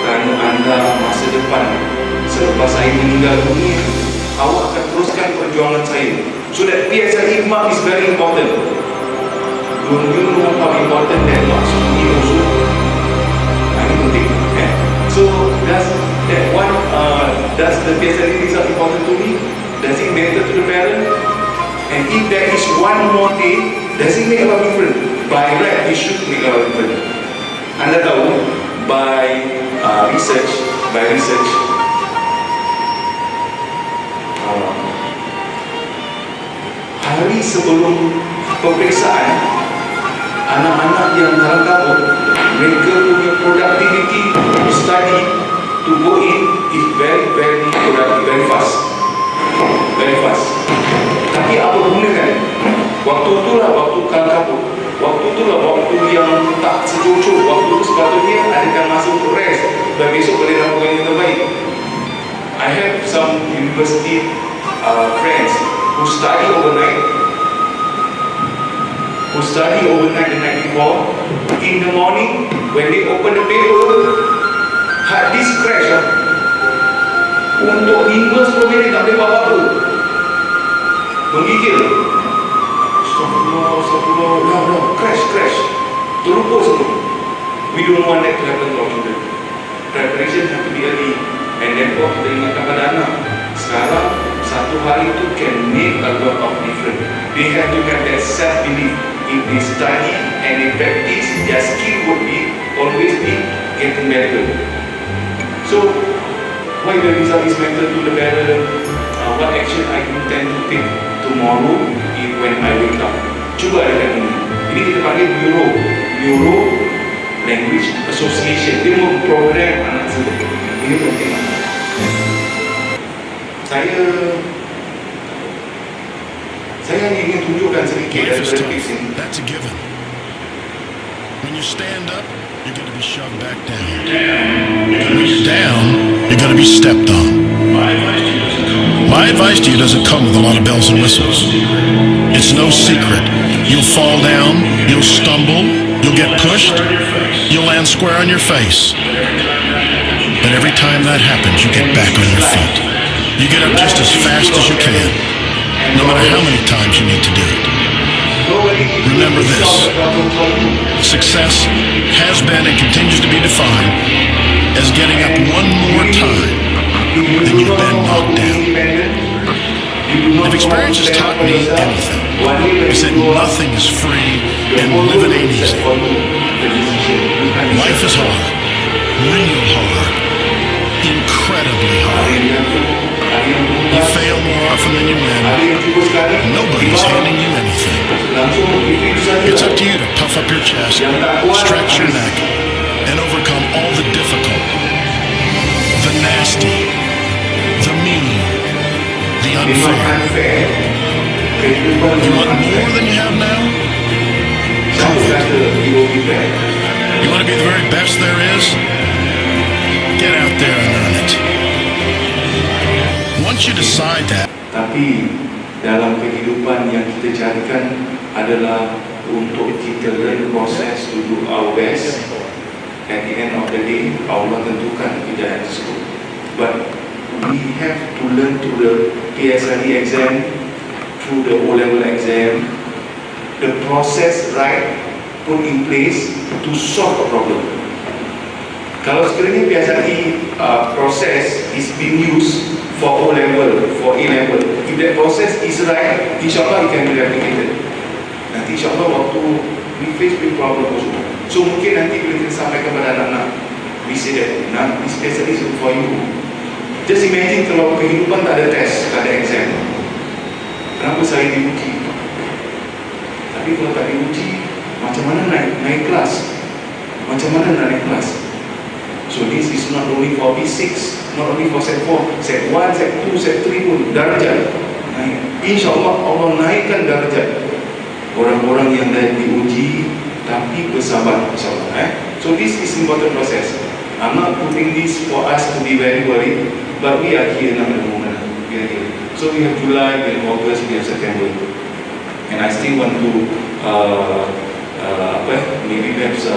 kerana anda masa depan selepas saya meninggal dunia, awak akan teruskan perjuangan saya. So that PSLE mark is very important. Don't you know how important that marks to me also? I need to think. So does that one, does the PSLE result important to me? Does it matter to the parent? And if there is one more day, does it make a lot of difference? By right, it should make a lot of difference. Anda tahu, by research, hari sebelum peperiksaan, anak-anak yang dalam kampung, mereka punya productivity to study, to go in is very productive, very fast. Tapi apa gunakan? Waktu itulah waktu kampung, waktu itulah waktu yang tak secucuk, waktu itu sepatutnya adakan masa untuk rest, dan besok boleh lakukan yang terbaik. I have some university friends who study overnight the night before. In the morning, when they open the paper, hard disk crash untuk 5-10 minit tak boleh buat apa-apa, menggigil. Astagfirullah, crash, terlupa semua. We don't want that to happen to our children. Preparation have to be early, and therefore kita ingatkan pada anak, sekarang satu hari itu can make a lot of difference. They have to have that self-belief. If they study and they practice, their skill would be always be getting better. So, why the result is better to the better? What action I intend to take tomorrow when I wake up? Cuba dekat ini. Ini kita panggil Neuro Language Association. Dia memprogram anak saya. Ini penting. Saya hanya ingin tunjukkan sedikit dari perspektif ini. That's a given. When you stand up, you're going to be shoved back down. When you're down, you're going to be stepped on. My advice to you doesn't come with a lot of bells and whistles. It's no secret. You'll fall down, you'll stumble, you'll get pushed, you'll land square on your face. But every time that happens, you get back on your feet. You get up just as fast as you can, no matter how many times you need to do it. Remember this: success has been and continues to be defined as getting up one more time than you've been knocked down. If experience has taught me anything, it's that nothing is free and living ain't easy. Life is hard, real hard, incredibly hard. You fail more often than you win. Nobody's handing you anything. It's up to you to puff up your chest, stretch your neck, and overcome all the difficult, the nasty, the mean, the unfair. You want more than you have now? Prove it. You want to be the very best there is? Get out there and earn it. Once you decide that. Tapi dalam kehidupan yang kita carikan adalah untuk kita learn process to do our best. At the end of the day, Allah tentukan kejayaan tersebut. But we have to learn through the PSLE exam, through the O-level exam, the process right put in place to solve a problem. Kalau sekiranya PSLE process is being used for O-level, for A-level, if that process is right, insyaAllah it can be replicated. Nanti insyaAllah waktu we face big problem also. So mungkin nanti bila kita sampaikan kepada anak-anak, we say that, nah, this PSLE is for you. Just imagine kalau kehidupan tak ada test, tak ada exam, kenapa saya diuji? Tapi kalau tak diuji, macam mana naik kelas? Macam mana nak naik kelas? So this is not only for P6, not only for Set 4, Set 1, Set 2, Set 3 pun darjat naik. InsyaAllah Allah naikkan darjat orang-orang yang dah diuji tapi bersabar, insyaAllah. So this is important process. I'm not putting this for us to be very worried, but we are here now at the moment. We are here. So we have July, we have August, we have September, and I still want to maybe perhaps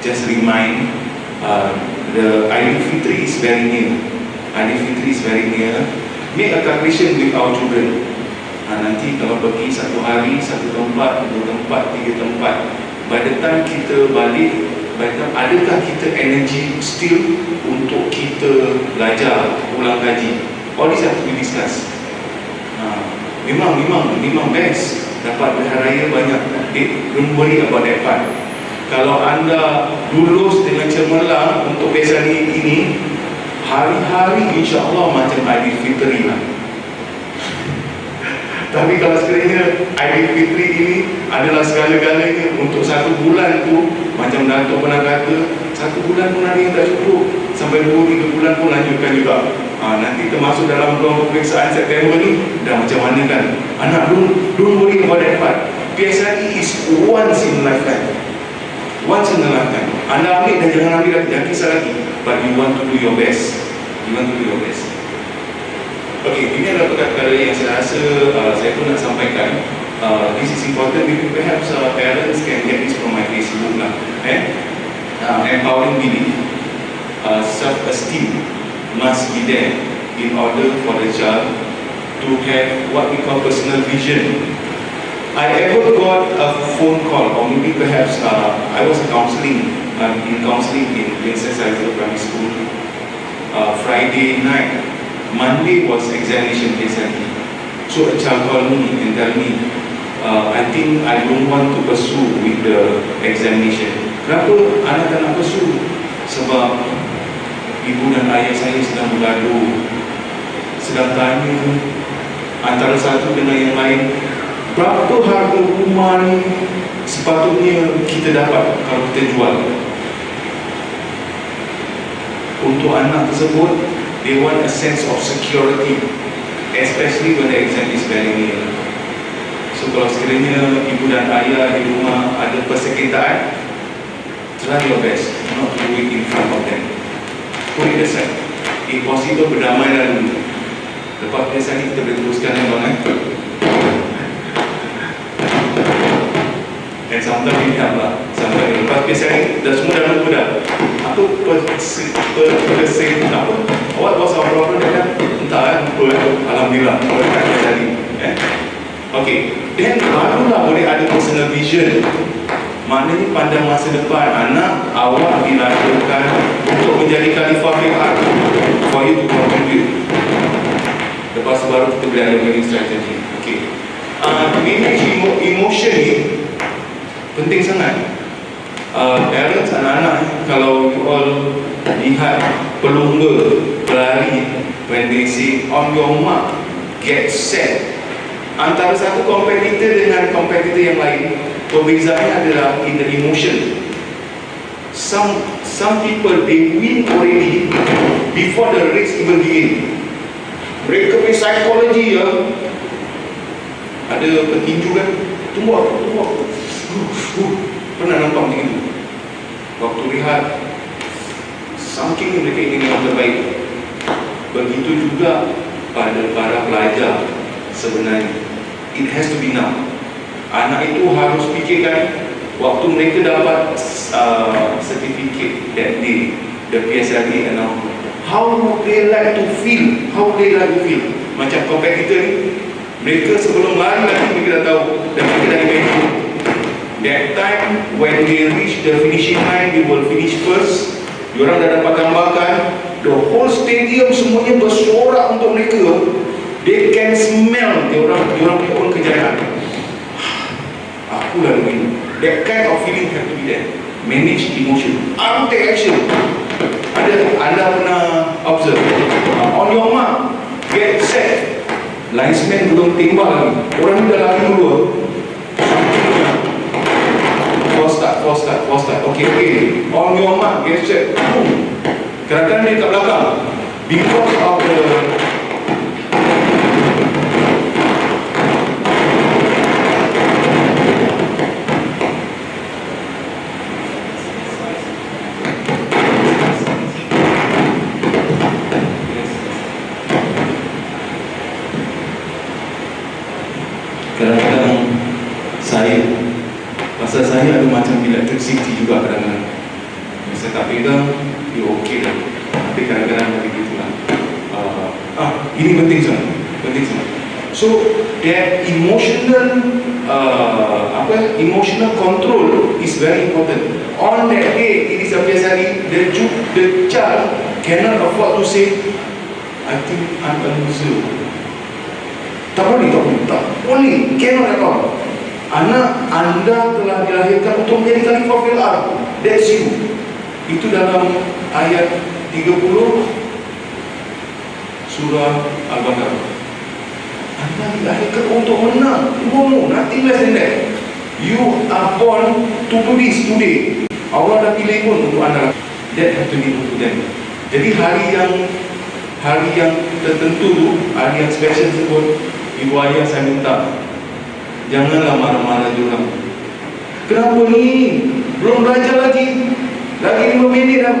just remind the Aidilfitri is very near. Aidilfitri is very near. Make a calculation with our children. Nanti kalau pergi satu hari, satu tempat, dua tempat, tiga tempat, by the time kita balik, by the time adakah kita energy still untuk kita belajar, ulang kaji? All this have to be discussed. Memang best dapat berharaya banyak. Don't worry about that part. Kalau anda lulus dengan cemerlang untuk PSLE ini, hari-hari insyaAllah macam Aidilfitri lah. Tapi kalau sekiranya Aidilfitri ini adalah segala-galanya untuk satu bulan tu, macam Dato' pernah kata, satu bulan pun ada yang tak cukup, sampai 2-3 bulan pun lanjutkan juga. Nanti termasuk dalam ruang peperiksaan September ni, dah macam mana kan? Anak, don't worry about that part. PSLE is once in a lifetime. Once in a lifetime. Anda ambil dan jangan ambil lagi, jangan kisah lagi. But you want to do your best. You want to do your best. Okay, ini adalah perkara yang saya rasa saya pun nak sampaikan. This is important. Maybe perhaps parents can get this from my Facebook lah. Empowering belief, self-esteem must be there in order for the child to have what we call personal vision. I ever got a phone call, or maybe perhaps I was in counselling in Princess Elizabeth Primary School. Friday night, Monday was examination PSLE. So a child called me and tell me, I think I don't want to pursue with the examination. Kenapa anak tak nak pursue? Sebab ibu dan ayah saya sedang bergaduh, sedang tanya antara satu dengan yang lain, berapa harga rumah ni sepatutnya kita dapat kalau kita jual. Untuk anak tersebut, they want a sense of security, especially when the exam is very near. So kalau sekiranya ibu dan ayah di rumah ada persekitaran, try your best not to do it in front of them. Put it aside. If possible, berdamailah dulu. Lepas biasa ni kita boleh teruskan yang bang. Dan sometimes ini apa? Sampai lepas biasa ni dah semua dah lupa dah. Apa persen apa? What was our problem dia? Entah lupa. Alhamdulillah. Berkat dia tadi. Okay. Then barulah boleh ada personal vision. Maknanya pandang masa depan anak awak dilahirkan untuk menjadi khalifah fil ard, for you to contribute. Lepas tu baru kita boleh ada planning strategy. Okay. Manage emotion ni penting sangat. Parents, anak-anak, kalau you all lihat pelungga pelari, when they say on your mark, get set, antara satu kompetitor dengan kompetitor yang lain, perbezaannya adalah in the emotion. Some people, they win already before the race even begin. Mereka punya psikologi ya, ada petinju kan, tunggu aku pernah nampak macam itu. Waktu rehat, saking mereka ingin yang terbaik. Begitu juga pada para pelajar sebenarnya. It has to be now. Anak itu harus fikirkan waktu mereka dapat certificate that day, the PSLE and all, how would they like to feel? How would they like to feel? Macam kompetitor ni, mereka sebelum lari lagi mereka dah tahu dan mereka dah imagine that time when they reach the finishing line, they will finish first. Diorang dah dapat gambarkan the whole stadium semuanya bersorak untuk mereka. They can smell diorang punya own kejayaan. Aku dah begini. That kind of feeling have to be there. Manage emotion. Take action. Anda pernah observe, on your mark, get set. Linesman belum tembak lagi, orang ni dah lari dulu. Force start. Okay. On your mark, get set. Gerakan dia kat belakang. Because of the kadang-kadang pasal saya ada macam electricity juga kadang-kadang. Saya tak pegang, dia okey lah. Tapi kadang-kadang begitu lah. Ini penting sangat. So that emotional control is very important. On that day, it is a PSLE, the child cannot afford to say, I think I'm a loser. Tak boleh, cannot at all. Anak anda telah dilahirkan untuk menjadi khalifah fil ard. That's you. Itu dalam ayat 30 surah Al-Baqarah. Anda dilahirkan untuk menang. No, nothing less than that. You are born to do this today. Allah dah pilih pun untuk anda. That have to be untuk them. Jadi hari yang tertentu tu, hari yang special tersebut, ibu ayah saya minta, janganlah marah-marah diorang. Kenapa ni? Belum belajar lagi 5 minit dah.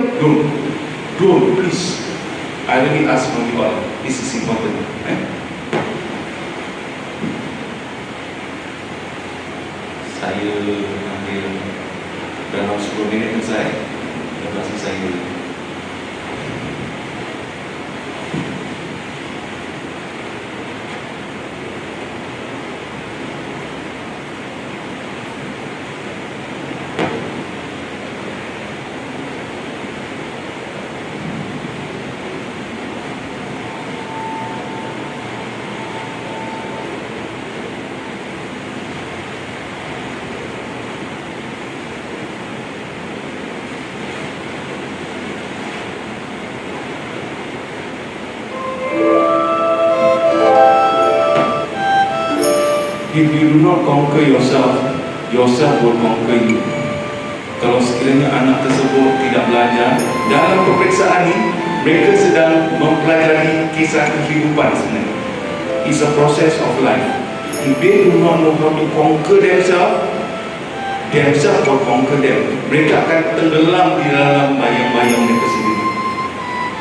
Don't, please. I really ask from you all. This is important. Saya ambil dalam 10 minit selesai. Lepas itu saya not conquer yourself, yourself will conquer you. Kalau sekiranya anak tersebut tidak belajar, dalam peperiksaan ini mereka sedang mempelajari kisah kehidupan sebenarnya. It's a process of life. If they do not know how to conquer themselves will conquer them. Mereka akan tenggelam di dalam bayang-bayang mereka sendiri.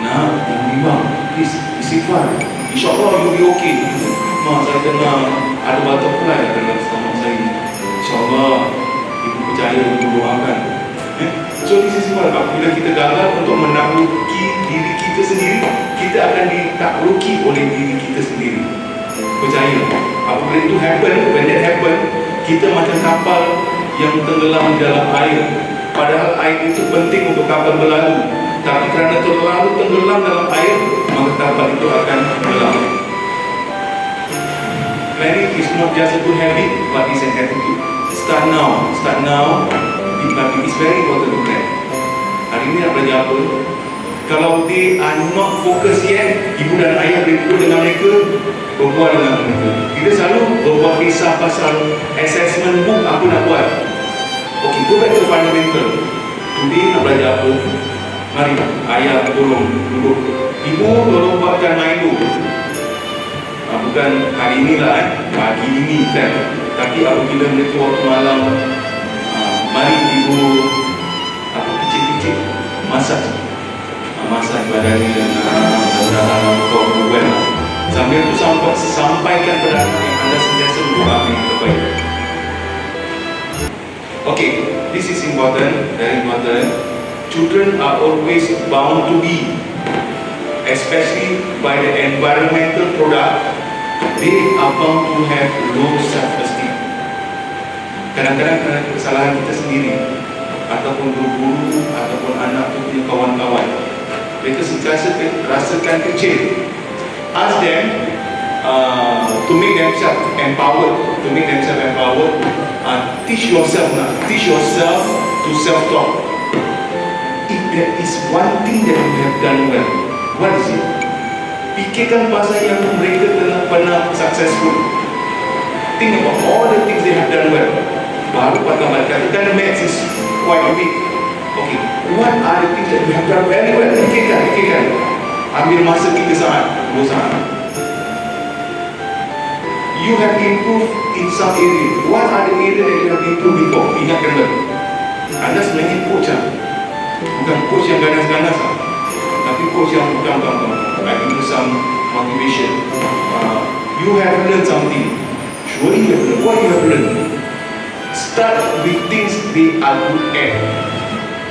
Nah, yang bimbang, please istighfar. InsyaAllah you'll be okay. Mak, saya tengah ada batuk fly dalam stomach saya. InsyaAllah ibu percaya, ibu doakan. So this is what, apabila kita gagal untuk menakluki diri kita sendiri, kita akan ditakluki oleh diri kita sendiri. Percaya, apabila itu happen, when that happen, kita macam kapal yang tenggelam di dalam air. Padahal air itu penting untuk kapal berlalu, tapi kerana terlalu tenggelam dalam air, maka kapal itu akan tenggelam. Planning is not just a good habit, but it's an attitude. Start now, but it's very important to plan. Hari ini nak belajar apa? Kalau they are not focus yet, ibu dan ayah berbual dengan mereka, berbual dengan mereka. Kita selalu berbuat kisah pasal assessment book apa nak buat. Okay, go back to fundamental. Today nak belajar apa? Mari, ayah tolong duduk. Ibu tolong buatkan Milo. Bukan hari inilah, pagi ini kan. Tapi apabila mereka waktu malam, mari ibu kecil-kecil masak badannya dan kau buat sambil tu sampaikan pada anda sentiasa berdoa yang terbaik. Okay, this is important, very important. Children are always bound to be, especially by the environmental product, they are bound to have low self-esteem. Kadang-kadang kerana kesalahan kita sendiri, ataupun guru, ataupun anak tu punya kawan-kawan, mereka sentiasa rasakan kecil. Ask them to make themselves empowered, teach yourself to self-talk. If there is one thing that you have done well, what is it? Fikirkan pasal yang mereka pernah successful. Think about all the things they have done well. Baru pakai katakan maths is quite weak. Okay, what are the things that you have done very well? Fikirkan. Ambil masa 3 saat, 2 saat. You have improved in some area. What are the area that you have improved before? Ingatkan lagi. Anda sebenarnya coach bukan coach yang ganas-ganas tapi coach yang bukan. I give you some motivation. You have learned something. Surely you have learned. What you have learned? Start with things they are good at.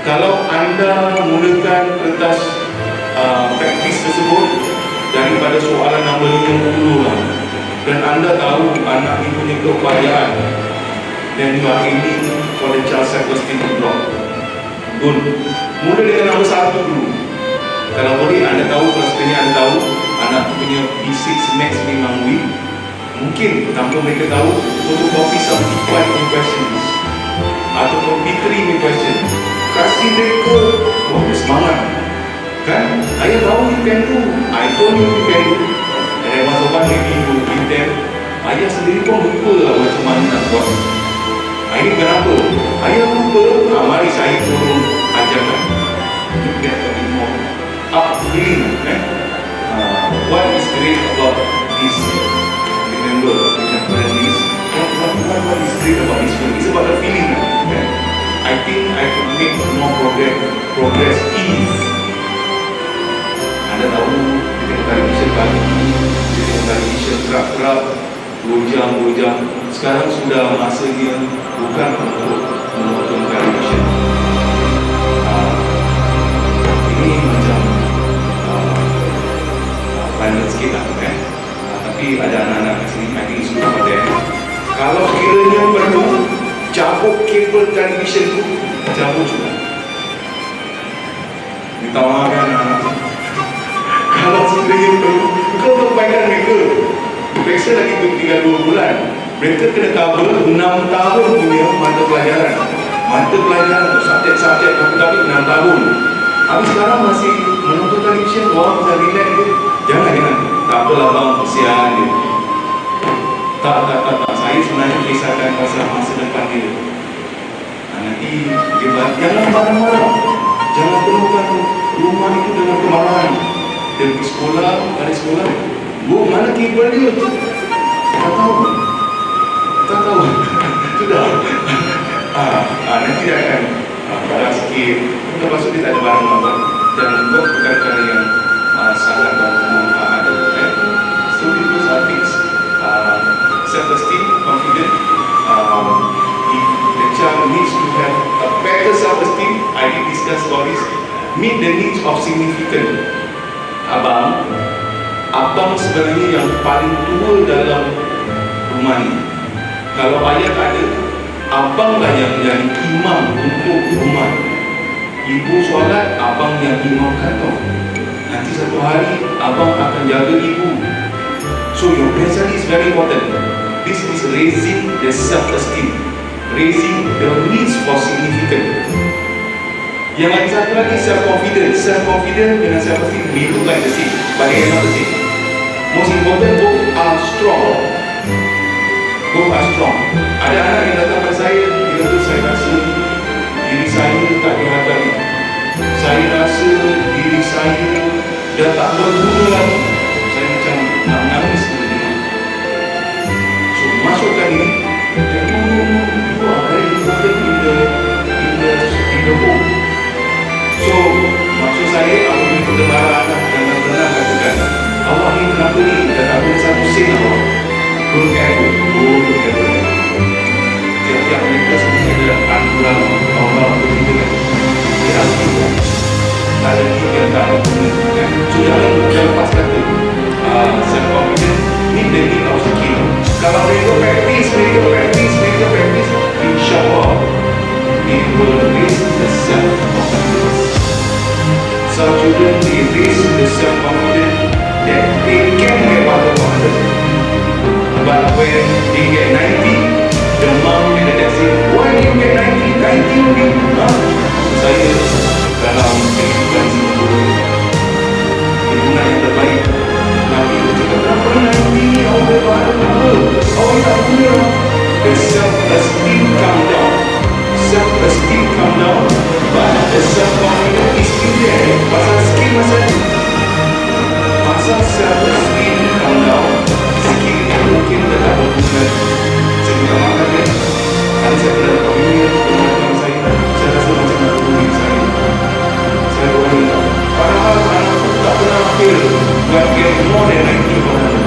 Kalau anda mulakan kertas praktis tersebut daripada soalan nombor 50 lah, dan anda tahu anak ini punya keupayaan, then you are aiming for the child self-esteem to drop. Don't. Mula dengan nombor 1 dulu. Kalau boleh anda tahu, kalau sekiranya anda tahu anak punya P6 max memang weak, mungkin tanpa mereka tahu untuk copy some P5 questions ataupun P3 question, kasih mereka semangat kan, ayah tahu you can do, I told you you can do, and then once over maybe you give them, ayah sendiri pun lupa lah macam mana nak buat. Ini kenapa? Ayah lupa, mari saya turun ajarkan. You get a bit more upbringing, what is great about this? Remember this. What is great about this film? It's about the feeling. I think I could make more progress if anda tahu kita tengok television pagi, kita tengok television kerap-kerap 2 jam. Sekarang sudah masanya bukan untuk menonton television. Ini macam panjang sikit lah kan. Tapi ada anak-anak di sini, I think it's good for them. Kalau sekiranya perlu, cabut kabel television tu, cabut juga. Ditawarkan anak. Kalau sekiranya perlu, kau terpaikan mereka. Periksa lagi tinggal 2 bulan. Mereka kena cover 6 tahun punya mata pelajaran. Mata pelajaran untuk subjek-subjek tapi 6 tahun. Habis sekarang masih menonton television, orang bisa relax je. Jangan. Tak apalah bang, kesian dia. Tak. Saya Saya sebenarnya kisahkan pasal masa depan dia. Nanti dia bilang, jangan marah-marah, jangan penuhkan rumah itu dengan kemarahan. Dia pergi sekolah, balik sekolah, bu, mana keyboard dia? Tak tahu sudah. Nanti dia akan barang sikit, lepas tu dia tak ada barang-barang dan buat perkara-perkara yang sangat bermanfaat. So those are things, self-esteem, confident. If the child needs to have a better self-esteem, I did discuss about this. Meet the needs of significant. Abang sebenarnya yang paling tua dalam rumah ni. Kalau ayah tak ada, abang lah yang menjadi imam untuk rumah. Ibu solat, abang yang imamkan tau. Nanti satu hari abang akan jaga ibu. So your presence is very important. This is raising the self-esteem, raising the needs for significant. Yang lagi satu lagi, self-confidence. Self-confidence dengan self-esteem, we look like the same, but they are not the same. Most important, both are strong. Both are strong. Ada anak yang datang pada saya, dia kata, saya rasa diri saya tak dihargai. Saya rasa diri saya dah tak berguna lagi. Saya macam nak menangis. So, masukkan ini. You are very important in the home. So, maksud saya, aku punya pertembaran anak jangan pernah katakan, awak ni kenapa ni? Dah tak boleh satu sen awak. Don't ever. Tiap-tiap mereka sebenarnya ada anugerah Allah untuk kita kan. Dia harus juga. Tak ada ni yang tak berguna kan. So, jangan lepas kata self-confidence, need the need of skill. Kalau mereka practice, insyaAllah it will raise the self-confidence. Some children, they raise the self-confidence that they can get what they wanted. But when they get 90, the mom and the dad say, why do you get 90? 90 only? Saya dalam kehidupan Singapura, hubungan yang terbaik, Nabi bercakap, kenapa 90? Awak berbahagia apa? Awak tak guna. The self-esteem come down. Self-esteem come down, but the self-confidence is still there. Pasal skill pasal ni. Pasal self-esteem come down, skill ni mungkin tak berguna. Saya minta maaf kan. Ada saya pernah dapat email teman-teman saya rasa macam nak hubungi saya. Saya boleh tak. Padahal anak tu tak pernah fail, but get more than 90%.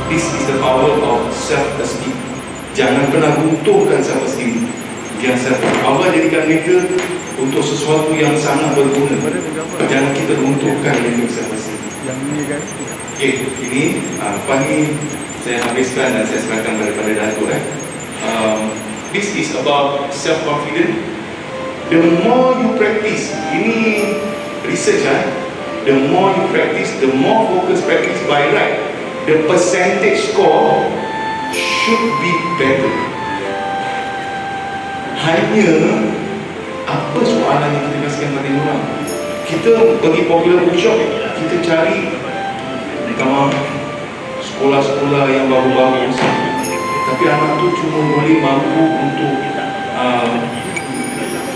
This is the power of self-esteem. Jangan pernah runtuhkan self-esteem. Allah jadikan mereka untuk sesuatu yang sangat berguna. Jangan kita runtuhkan mereka self-esteem. Okey, ini lepas ni saya habiskan dan saya serahkan daripada Datuk. This is about self-confidence. The more you practice, ini research the more you practice, the more focus practice by right, the percentage score should be better. Hanya apa soalan yang kita kasihkan pada orang? Kita pergi popular bookshop, kita cari sekolah-sekolah yang bagus-bagus, tapi anak tu cuma boleh mampu untuk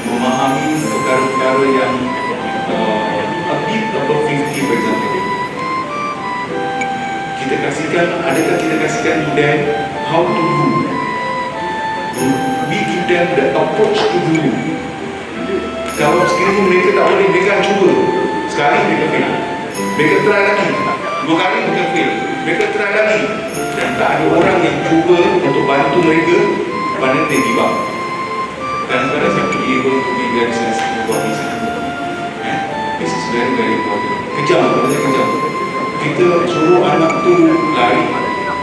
memahami perkara-perkara yang a bit above 50 for example. Adakah kita kasihkan to them how to do? We give them the approach to do. Kalau sekiranya mereka tak boleh, mereka akan cuba. Sekali mereka fail, mereka try lagi, 2 kali mereka fail, mereka try lagi, dan tak ada orang yang cuba untuk bantu mereka. Pada they give up. Kadang-kadang saya pergi able to be very sensitive about this. This is very very important. Kejam. Kita suruh anak tu lari,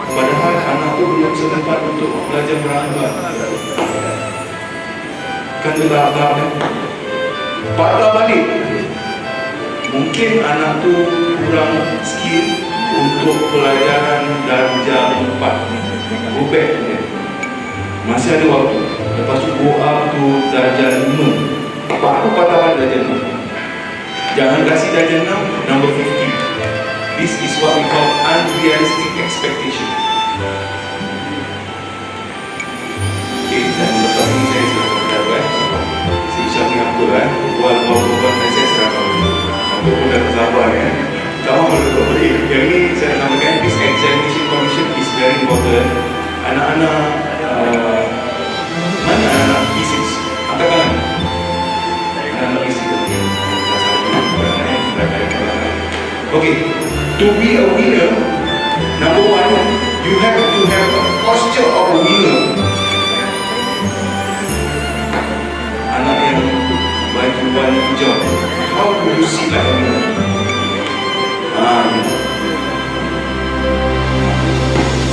padahal anak tu belum sempat untuk belajar berangkat. Kan berlagak patah balik. Mungkin anak tu kurang skill untuk pelajaran darjah 4. Go back dia. Masih ada waktu. Lepas tu go up to darjah 5. Baru patah balik darjah 6. Jangan kasih darjah 6 number 50. This is what we call unrealistic expectation. Okey, dan lepas ni saya serahkan kepada si Syah ni apa buat saya serahkan dulu. Untuk pun dah sabar sama boleh. Yang ni saya namakan this examination commission is very important. Anak-anak mana anak-anak P6? Angkat tangan. Anak-anak P6 okay, to be a winner, number one, you have to have a posture of a winner. Anak yang baju warna hijau, how do you see like a winner?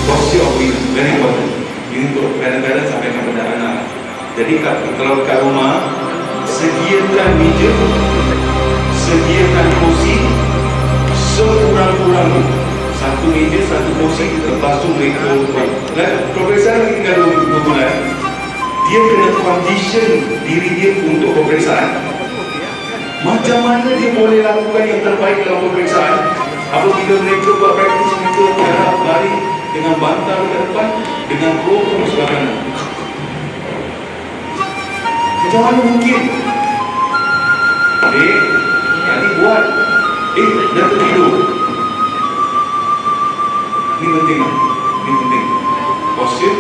Posture of winner, very important. Ini untuk kadang-kadang sampai kepada anak. Jadi kalau kat rumah, sediakan meja, sediakan kursi sekurang-kurangnya. Satu meja, satu kursi, lepas tu mereka peperiksaan lagi tinggal 2 bulan. Dia kena condition diri dia untuk peperiksaan. Macam mana dia boleh lakukan yang terbaik dalam peperiksaan apabila mereka buat praktis, mereka berharap lari dengan bantal ke depan, dengan pro ke sebelah kanan. Macam mana mungkin? Nanti buat dah tertidur. Ini penting. Postur.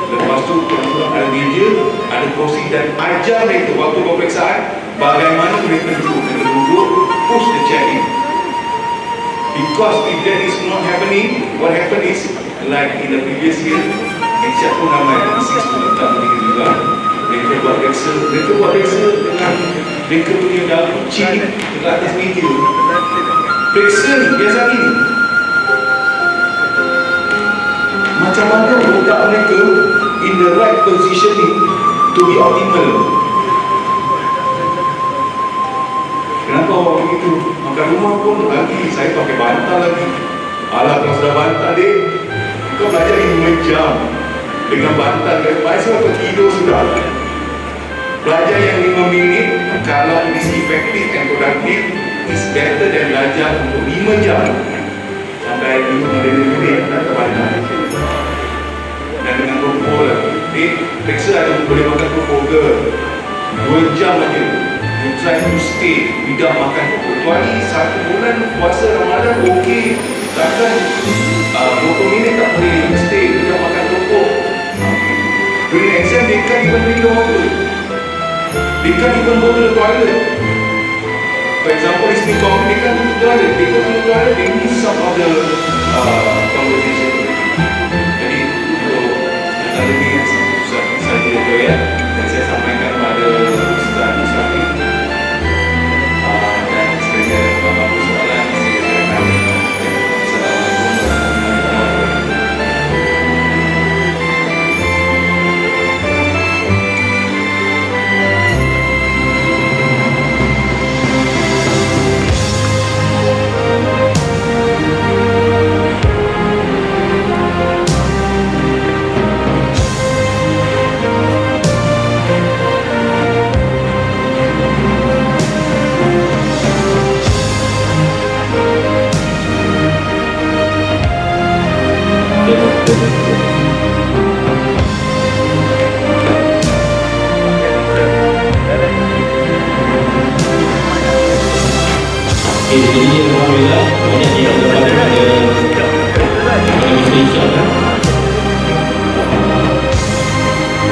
Lepas tu ada meja, ada kursi, dan ajar mereka waktu peperiksaan bagaimana mereka duduk, push the chair in. Because if that is not happening, what happen is like in the previous year, Insya pun ramai bisnes pun datang juga. Mereka buat reksa dengan mereka punya dalam kucing dekat atas meja. Reksa ni biasa ni macam mana letak mereka in the right positioning to be optimal. Kenapa awak begitu? Makan rumah pun lagi saya pakai bantal lagi. Alah, kalau sudah bantal dek, kau belajar 5 jam dengan bantal kan, pasal kau tidur sudah. Belajar yang 5 minit, kalau it is effective and productive, is better than belajar untuk 5 jam sampai 5 minit tak bantal. Dan dengan rokok lagi, periksa ada boleh makan rokok ke 2 jam aja. You try to stay without makan rokok. Kecuali 1 bulan puasa Ramadan okey, takkan 20 minit tak boleh stay without makan rokok. During exam, they can't even drink the water. They can't even go to the toilet. For example, listening coffee, they can't go to the toilet. They go to the toilet, they miss some of the conversation. Jadi, untuk antara ini yang saja itu ya, dan saya sampaikan kepada Ustaz Musafir. Dan sekali ada beberapa soalan, saya akan Assalamualaikum warahmatullahi Jadi alhamdulillah banyak yang dapat pada Malaysia.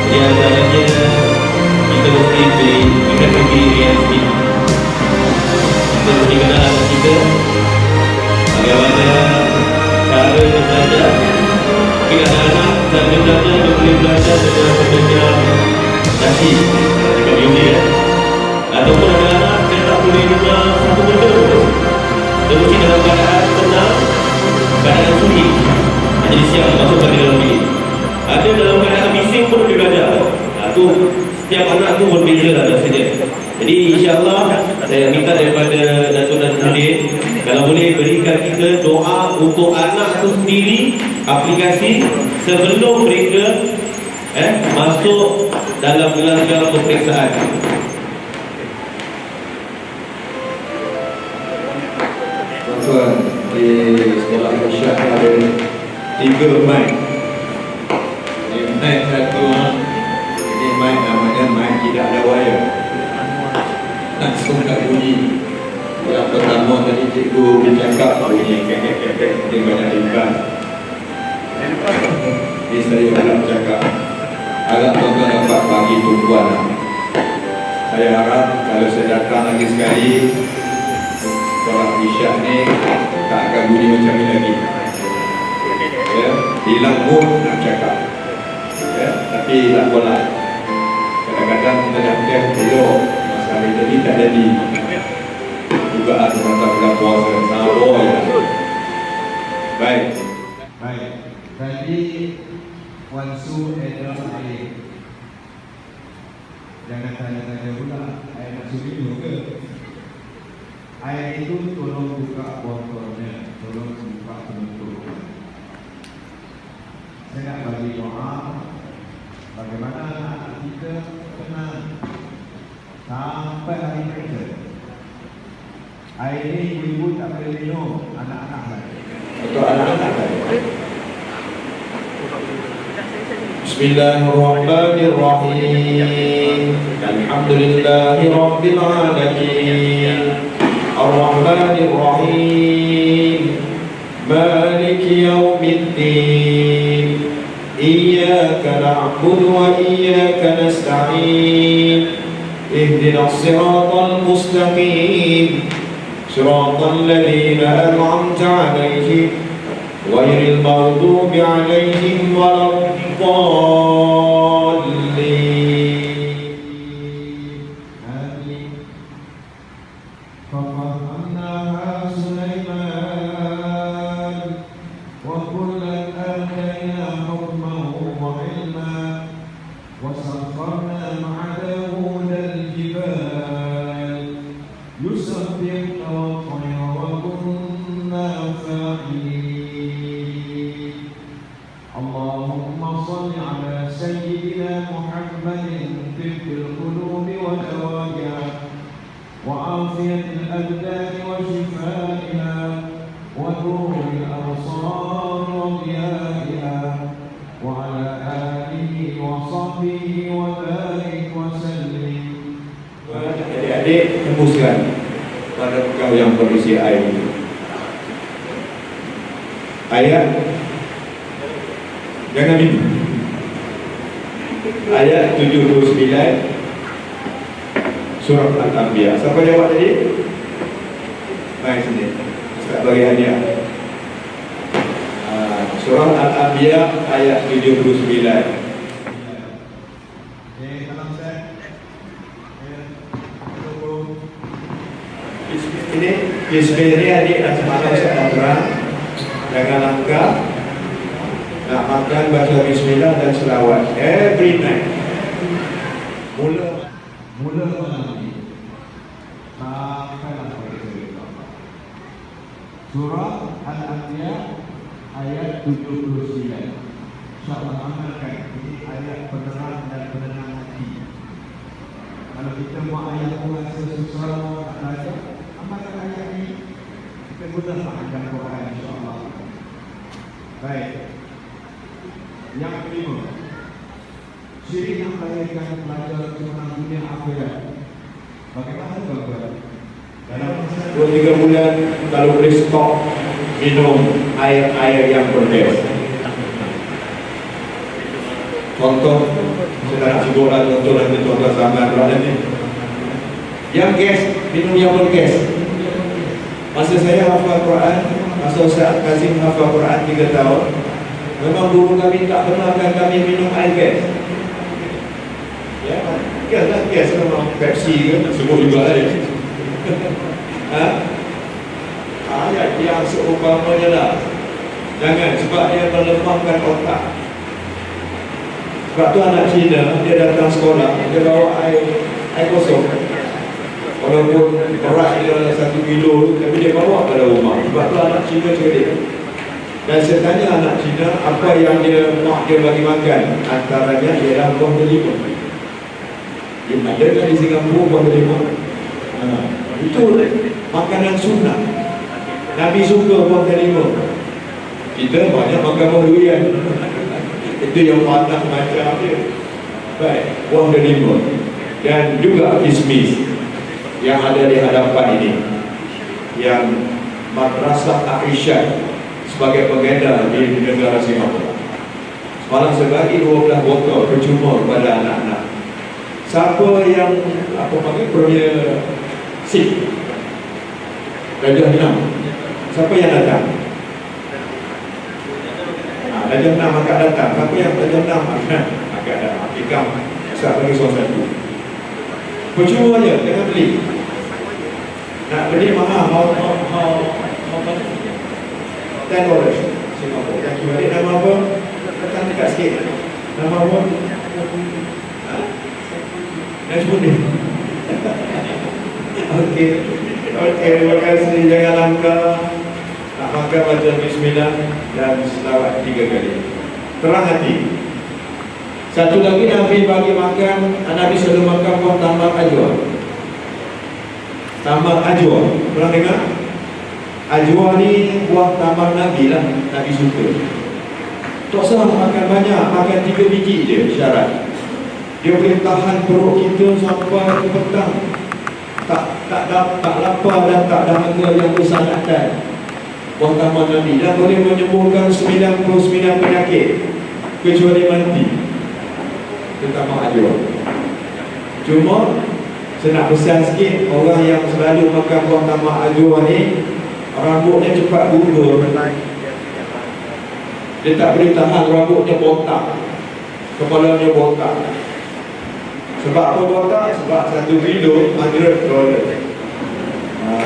Jadi antaranya kita mesti beri realistik. Kita mesti kenal anak kita, bagaimana cara dia belajar. Mungkin ada anak cara dia belajar, dia boleh belajar dengan belajar nasi dekat muzik ataupun ada anak yang tak boleh dengar satu benda. Dia mesti dalam keadaan tenang, keadaan sunyi, jadi siap masukkan di dalam bilik. Ada dalam keadaan bising pun dia belajar. Itu setiap anak tu berbeza lah rasanya. Jadi insyaAllah saya minta daripada Datuk dan Sudin, kalau boleh berikan kita doa untuk anak tu sendiri, aplikasi sebelum mereka masuk dalam gelanggang peperiksaan. Tuan, di sekolah Syah ada 3 mic. Mic satu cikgu bercakap bunyi kek-kek-kek mungkin banyak ikan. Ini saya harap cakap, harap tuan-tuan dapat bagi tumpuan. Saya harap kalau saya datang lagi sekali, solat isyak ni tak akan bunyi macam ni lagi. Ya, hilang mood nak cakap. Ya, tapi tak apalah. Kadang-kadang kita dah elok masalah itu ni tak jadi. Juga ada bulan puasa sama ya. Baik. Baik. Tadi Wan Su Edra Ali. Jangan tanya-tanya pula air nak minum ke? Air itu tolong buka botolnya, tolong buka penutupnya. Saya nak bagi doa bagaimana anak kita tenang sampai hari kerja. Air ini ibu-ibu tak boleh minum, anak-anak lagi. Atau anak-anak lagi. Bismillahirrahmanirrahim. Alhamdulillahi Rabbil Alamin. Ar-Rahmanirrahim. Maliki yawmiddin. Iyyaka na'budu wa iyyaka nasta'in. Ihdinas siratal mustaqim. Siratal ladzina an'amta 'alaihim ghairil maghdubi 'alaihim waladdallin. Amin. Fahamnaha Sulaiman wa kullan atayna hukman wa 'ilman wa sakharna ma'a Dawud al-jibal yusabbihna wa tayra wa kunna fa'ilin. Allahumma salli ala sayyidina Muhammadin tibbil qulubi wa dawa'iha وعافية الأبدان وشفائها ونور الأبصار وضيائها وعلى آله وصحبه وبارك وسلم. Adik-adik tembuskan pada bekal yang berisi air. Ayat jangan minum. Ayat 79 Surah Al-Anbiya. Siapa jawab tadi? Baik sini. Ustaz bagi hadiah. Surah Al-Anbiya ayat 79. Salam Ustaz. Ini Bismillah adik dan semalam saya terang. Jangan langkah. Nak makan baca Bismillah dan selawat every night. Mula malam ini sampailah pada cerita Surah Al-Anbiya ayat 79. InsyaAllah amalkan. Ini ayat penerang dan penenang hati. Kalau kita mau ayat rasa susah tak belajar, amalkan ayat ini. Kita mudah faham Quran insyaAllah. Baik. Yang kelima, syirik yang melahirkan pelajar kemenangan dunia akhirat. Bagaimana tuan-tuan? Dalam 2-3 bulan kalau boleh stop minum air-air yang bergas. Contoh, saya nak sibuk lah contoh nanti tuan-tuan sangat berada ni. Yang gas, minum yang bergas. Masa saya hafal Quran, masa Ustaz Kazim hafal Quran 3 tahun, memang guru kami tak benarkan kami minum air gas. Ya, gas lah, gas memang Pepsi kan, sebut juga lah. Ayat yang seumpamanya lah. Jangan, sebab dia melemahkan otak. Sebab tu anak Cina, dia datang sekolah, dia bawa air kosong. Walaupun berat dia 1 kilo, tapi dia bawa pada rumah. Sebab tu anak Cina cerdik. Dan saya tanya anak Cina, apa yang mak dia bagi makan? Antaranya ialah buah delima. Ada kan di Singapura buah delima? Itu makanan sunnah. Nabi suka buah delima. Kita banyak makan buah durian. Itu yang panas macam dia. Baik, buah delima. Dan juga kismis yang ada di hadapan ini, yang Madrasah Aisyah sebagai pengedar di negara Singapura. Semalam saya bagi 12 botol percuma kepada anak-anak. Siapa yang Premier SIP Raja 6, siapa yang datang? Raja 6 akan datang. Siapa yang Raja 6 akan datang? Ikam saya bagi soal satu. Percuma je, jangan beli. Nak beli mahal, how much? $10 Singapura. Yang balik nama apa? Tekan dekat sikit. Nama apa? Najmudin ni. Okey, terima kasih. Jangan langkah. Nak makan baca bismillah dan selawat 3 kali. Terang hati. Satu lagi Nabi bagi makan, Nabi selalu makan buah tambak ajwa. Tambak ajwa, pernah dengar? Ajwa ni buah tambak Nabi lah, Nabi suka. Tak usah makan banyak, makan 3 biji je syarat. Dia boleh tahan perut kita sampai ke petang. Tak lapar dan tak dahaga yang bersangatan. Buah tambak Nabi dan boleh menyembuhkan 99 penyakit kecuali mati. Terutama ajwa. Cuma saya nak pesan sikit, orang yang selalu makan buah tambak ajwa ni rambutnya cepat gugur. Dia tak boleh tahan, rambutnya botak, kepalanya botak. Sebab apa botak? Sebab 1 kilo $100.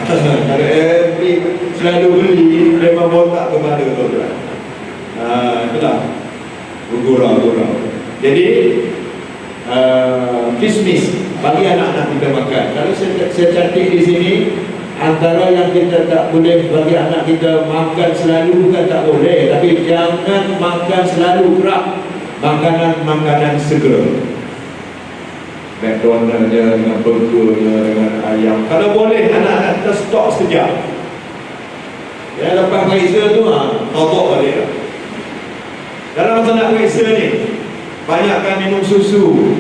Kalau every selalu beli, memang botak kepala tuan-tuan. Itulah gurau-gurau. Jadi kismis bagi anak-anak kita makan. Kalau saya cantik di sini, antara yang kita tak boleh bagi anak kita makan selalu, bukan tak boleh, tapi jangan makan selalu kerak makanan segera. McDonald je dengan burger je dengan ayam. Kalau boleh anak-anak kita stok sekejap. Ya, lepas periksa tu totok balik lah. Dalam masa nak periksa ni, banyakkan minum susu,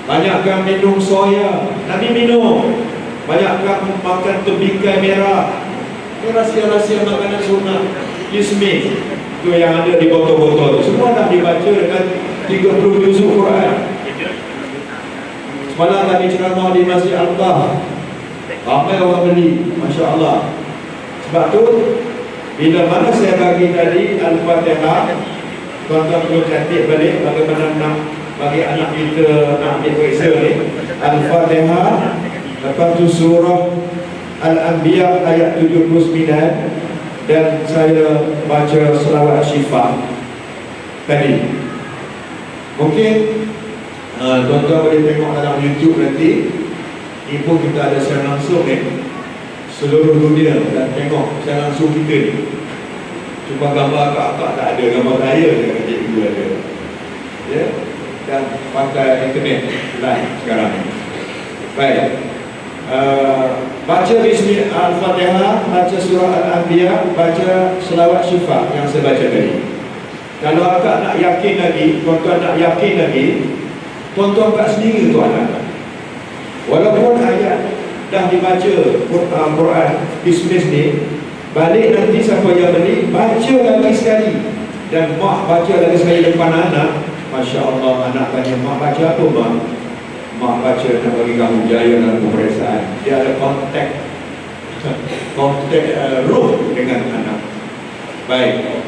banyakkan minum soya. Nabi minum. Banyakkan makan tebikai merah. Itu rahsia-rahsia makanan sunnah. Kismis itu yang ada di botol-botol tu. Semua dah dibaca dengan 30 juzuk Quran. Semalam kami ceramah di Masjid Al-Bah. Ramai orang beli, Masya Allah. Sebab tu bila mana saya bagi tadi Al-Fatihah, tuan-tuan perlu cantik balik bagaimana nak bagi anak kita nak diperiksa ni. Al-Fatihah, lepas tu surah Al-Anbiya ayat 79, dan saya baca selawat syifa tadi. Mungkin tuan-tuan boleh tengok dalam YouTube nanti. Ini pun kita ada siaran langsung ni, seluruh dunia dan tengok siaran langsung kita ni. Cuma gambar akak-akak tak ada, gambar saya je kat cikgu ada. Ya, dan pakai internet live sekarang ni. Baik, baca bismillah Al-Fatihah, baca surah Al-Anbiya, baca selawat syifa yang saya baca tadi. Kalau akak nak yakin lagi, tuan-tuan nak yakin lagi, tuan-tuan kat sendiri tu anak. Walaupun ayat dah dibaca Quran Bismillah ni, balik nanti siapa yang beli, baca lagi sekali. Dan mak baca lagi sekali depan anak. Masya Allah, anak tanya, mak baca apa mak? Mak baca nak bagi kamu jaya dalam pemeriksaan. Dia ada kontak roh dengan anak. Baik,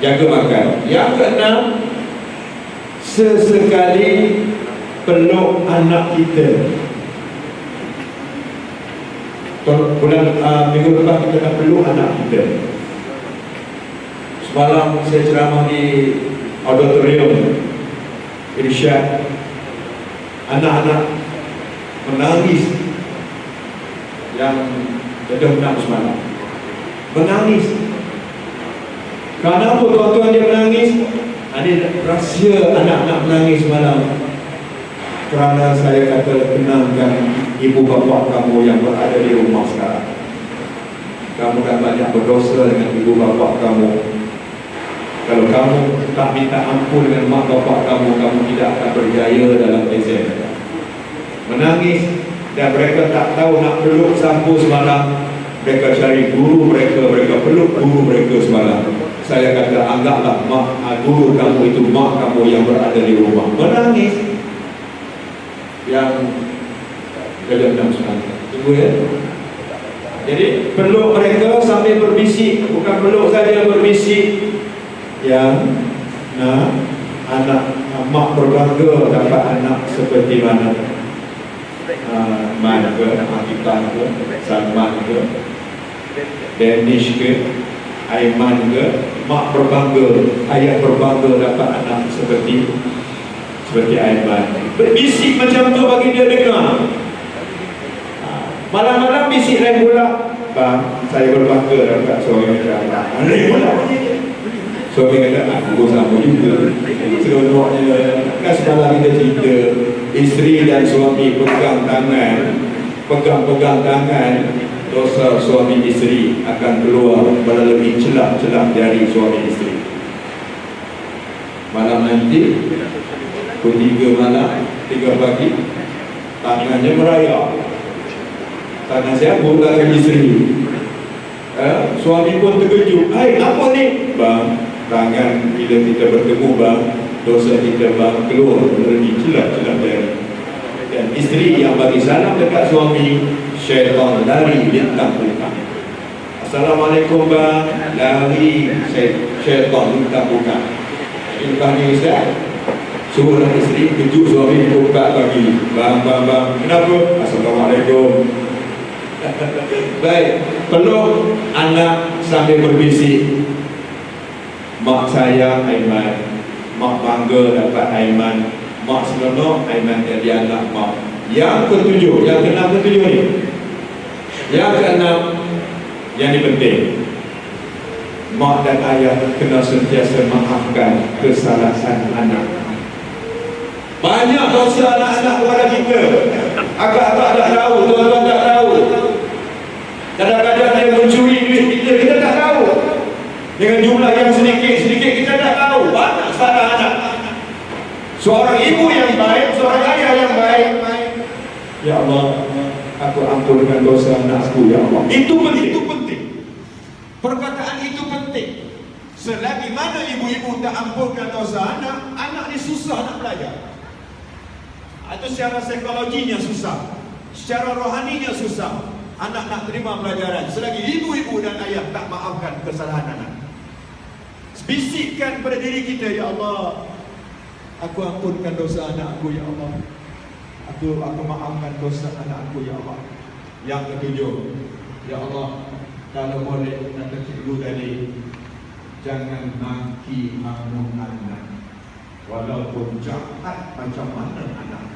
jaga makan. Yang keenam, sesekali peluk anak kita. Bulan minggu lepas kita nak peluk anak kita. Semalam saya ceramah di auditorium Irsyad. Anak-anak menangis yang jatuh nak semalam. Menangis. Kenapa tuan-tuan dia menangis? Ini rahsia anak-anak menangis semalam. Kerana saya kata, kenangkan ibu bapa kamu yang berada di rumah sekarang. Kamu dah banyak berdosa dengan ibu bapa kamu. Kalau kamu tak minta ampun dengan mak bapa kamu, kamu tidak akan berjaya dalam exam. Menangis dan mereka tak tahu nak peluk sampu semalam. mereka cari guru mereka peluk guru mereka semalam. Saya kata, anggaplah guru kamu itu mak kamu yang berada di rumah. Menangis. Yang kalian nak semangat. Tunggu ya. Jadi peluk mereka sambil berbisik, bukan peluk saja berbisik. Yang anak mak berbangga dapat anak seperti mana. Man ke, Akifah ke, Salman ke, Danish ke, Aiman ke, mak berbangga, ayah berbangga dapat anak seperti Aiman. Berbisik macam tu bagi dia dengar. Malam-malam bisik lain pula, bang, saya berbangga dapat suami macam lain pula. Suami kata, aku sama juga. Seronoknya, kan semalam kita cerita, isteri dan suami pegang tangan, dosa suami isteri akan keluar melalui celah-celah dari suami isteri. Malam nanti, pukul 3 malam, 3 pagi, tangannya merayap. Tangan siapa? Tangan isteri. Suami pun terkejut. Hai, apa ni? Bang, tangan bila kita bertemu bang, dosa kita bang keluar melalui celah-celah dari. Dan isteri yang bagi salam dekat suami, syaitan lari bintang bukan. Assalamualaikum bang, lari syaitan bintang bukan. Bukan ni Ustaz. Suruhlah isteri kejut suami buka pagi. Bang, kenapa? Assalamualaikum. Baik, peluk anak sambil berbisik. Mak saya Aiman, mak bangga dapat Aiman, mak seronok Aiman jadi anak mak. Yang ketujuh, yang keenam ketujuh ni. Yang keenam, yang ini penting. Mak dan ayah kena sentiasa maafkan kesalahan anak. Banyak dosa anak-anak kepada kita. Agak-agak tak tahu, tuan-tuan tak tahu. Kadang-kadang dia mencuri duit kita tak tahu. Dengan jumlah yang sedikit-sedikit kita tak tahu. Banyak salah anak. Seorang ibu yang baik, seorang ayah yang baik. Ya Allah, aku ampunkan dosa anakku, ya Allah. Itu penting. Perkataan itu penting. Selagi mana ibu-ibu tak ampunkan dosa anak, anak ni susah nak belajar. Itu secara psikologinya susah, secara rohaninya susah. Anak nak terima pelajaran selagi ibu-ibu dan ayah tak maafkan kesalahan anak. Bisikkan pada diri kita, ya Allah, aku ampunkan dosa anakku, ya Allah. Aku maafkan dosa anakku, ya Allah. Yang ketujuh, ya Allah, kalau boleh kata cikgu tadi, jangan maki anak, walaupun jahat macam mana anak.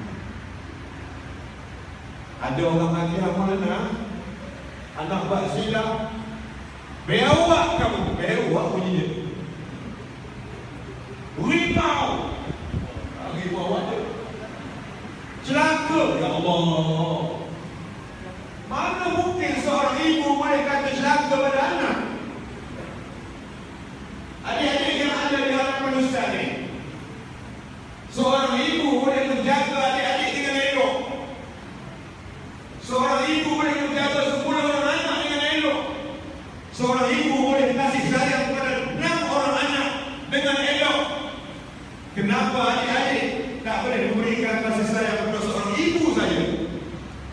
Ada orang maki anak buat silap, bewak kamu, bewak bunyi dia. Ribau ada celaka, ya Allah. Mana mungkin seorang ibu boleh kata celaka pada anak? Adik-adik yang ada di hadapan Ustaz ni, seorang ibu boleh menjaga adik-adik dengan elok. Seorang ibu boleh menjaga 10 orang anak dengan elok. Seorang ibu boleh kasih sayang kepada 6 orang anak dengan elok. Kenapa adik-adik tak boleh memberikan kasih sayang kepada seorang ibu saja,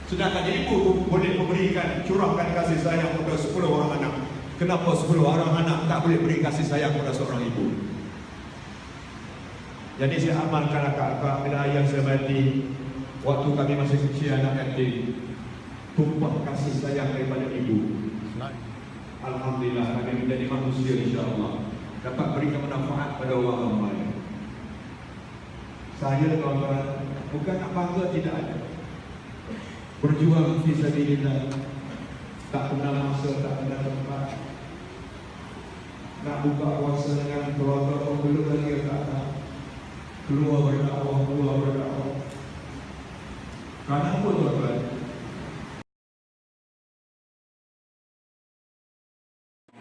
sedangkan ibu boleh memberikan, curahkan kasih sayang kepada 10 orang anak? Kenapa 10 orang anak tak boleh beri kasih sayang kepada seorang ibu? Jadi saya amalkan akak-akak bila ayah saya mati, waktu kami masih kecil anak yatim, tumpah kasih sayang daripada ibu. Alhamdulillah kami menjadi manusia, insya-Allah dapat berikan manfaat pada orang ramai. Saya tuan-tuan bukan nak bangga, tidak ada. Berjuang fisabilillah, tak pernah masa, tak pernah tempat. Nak buka puasa dengan keluarga pun belum lagi tak tahu. Keluar berdakwah. Kerana apa tuan-tuan?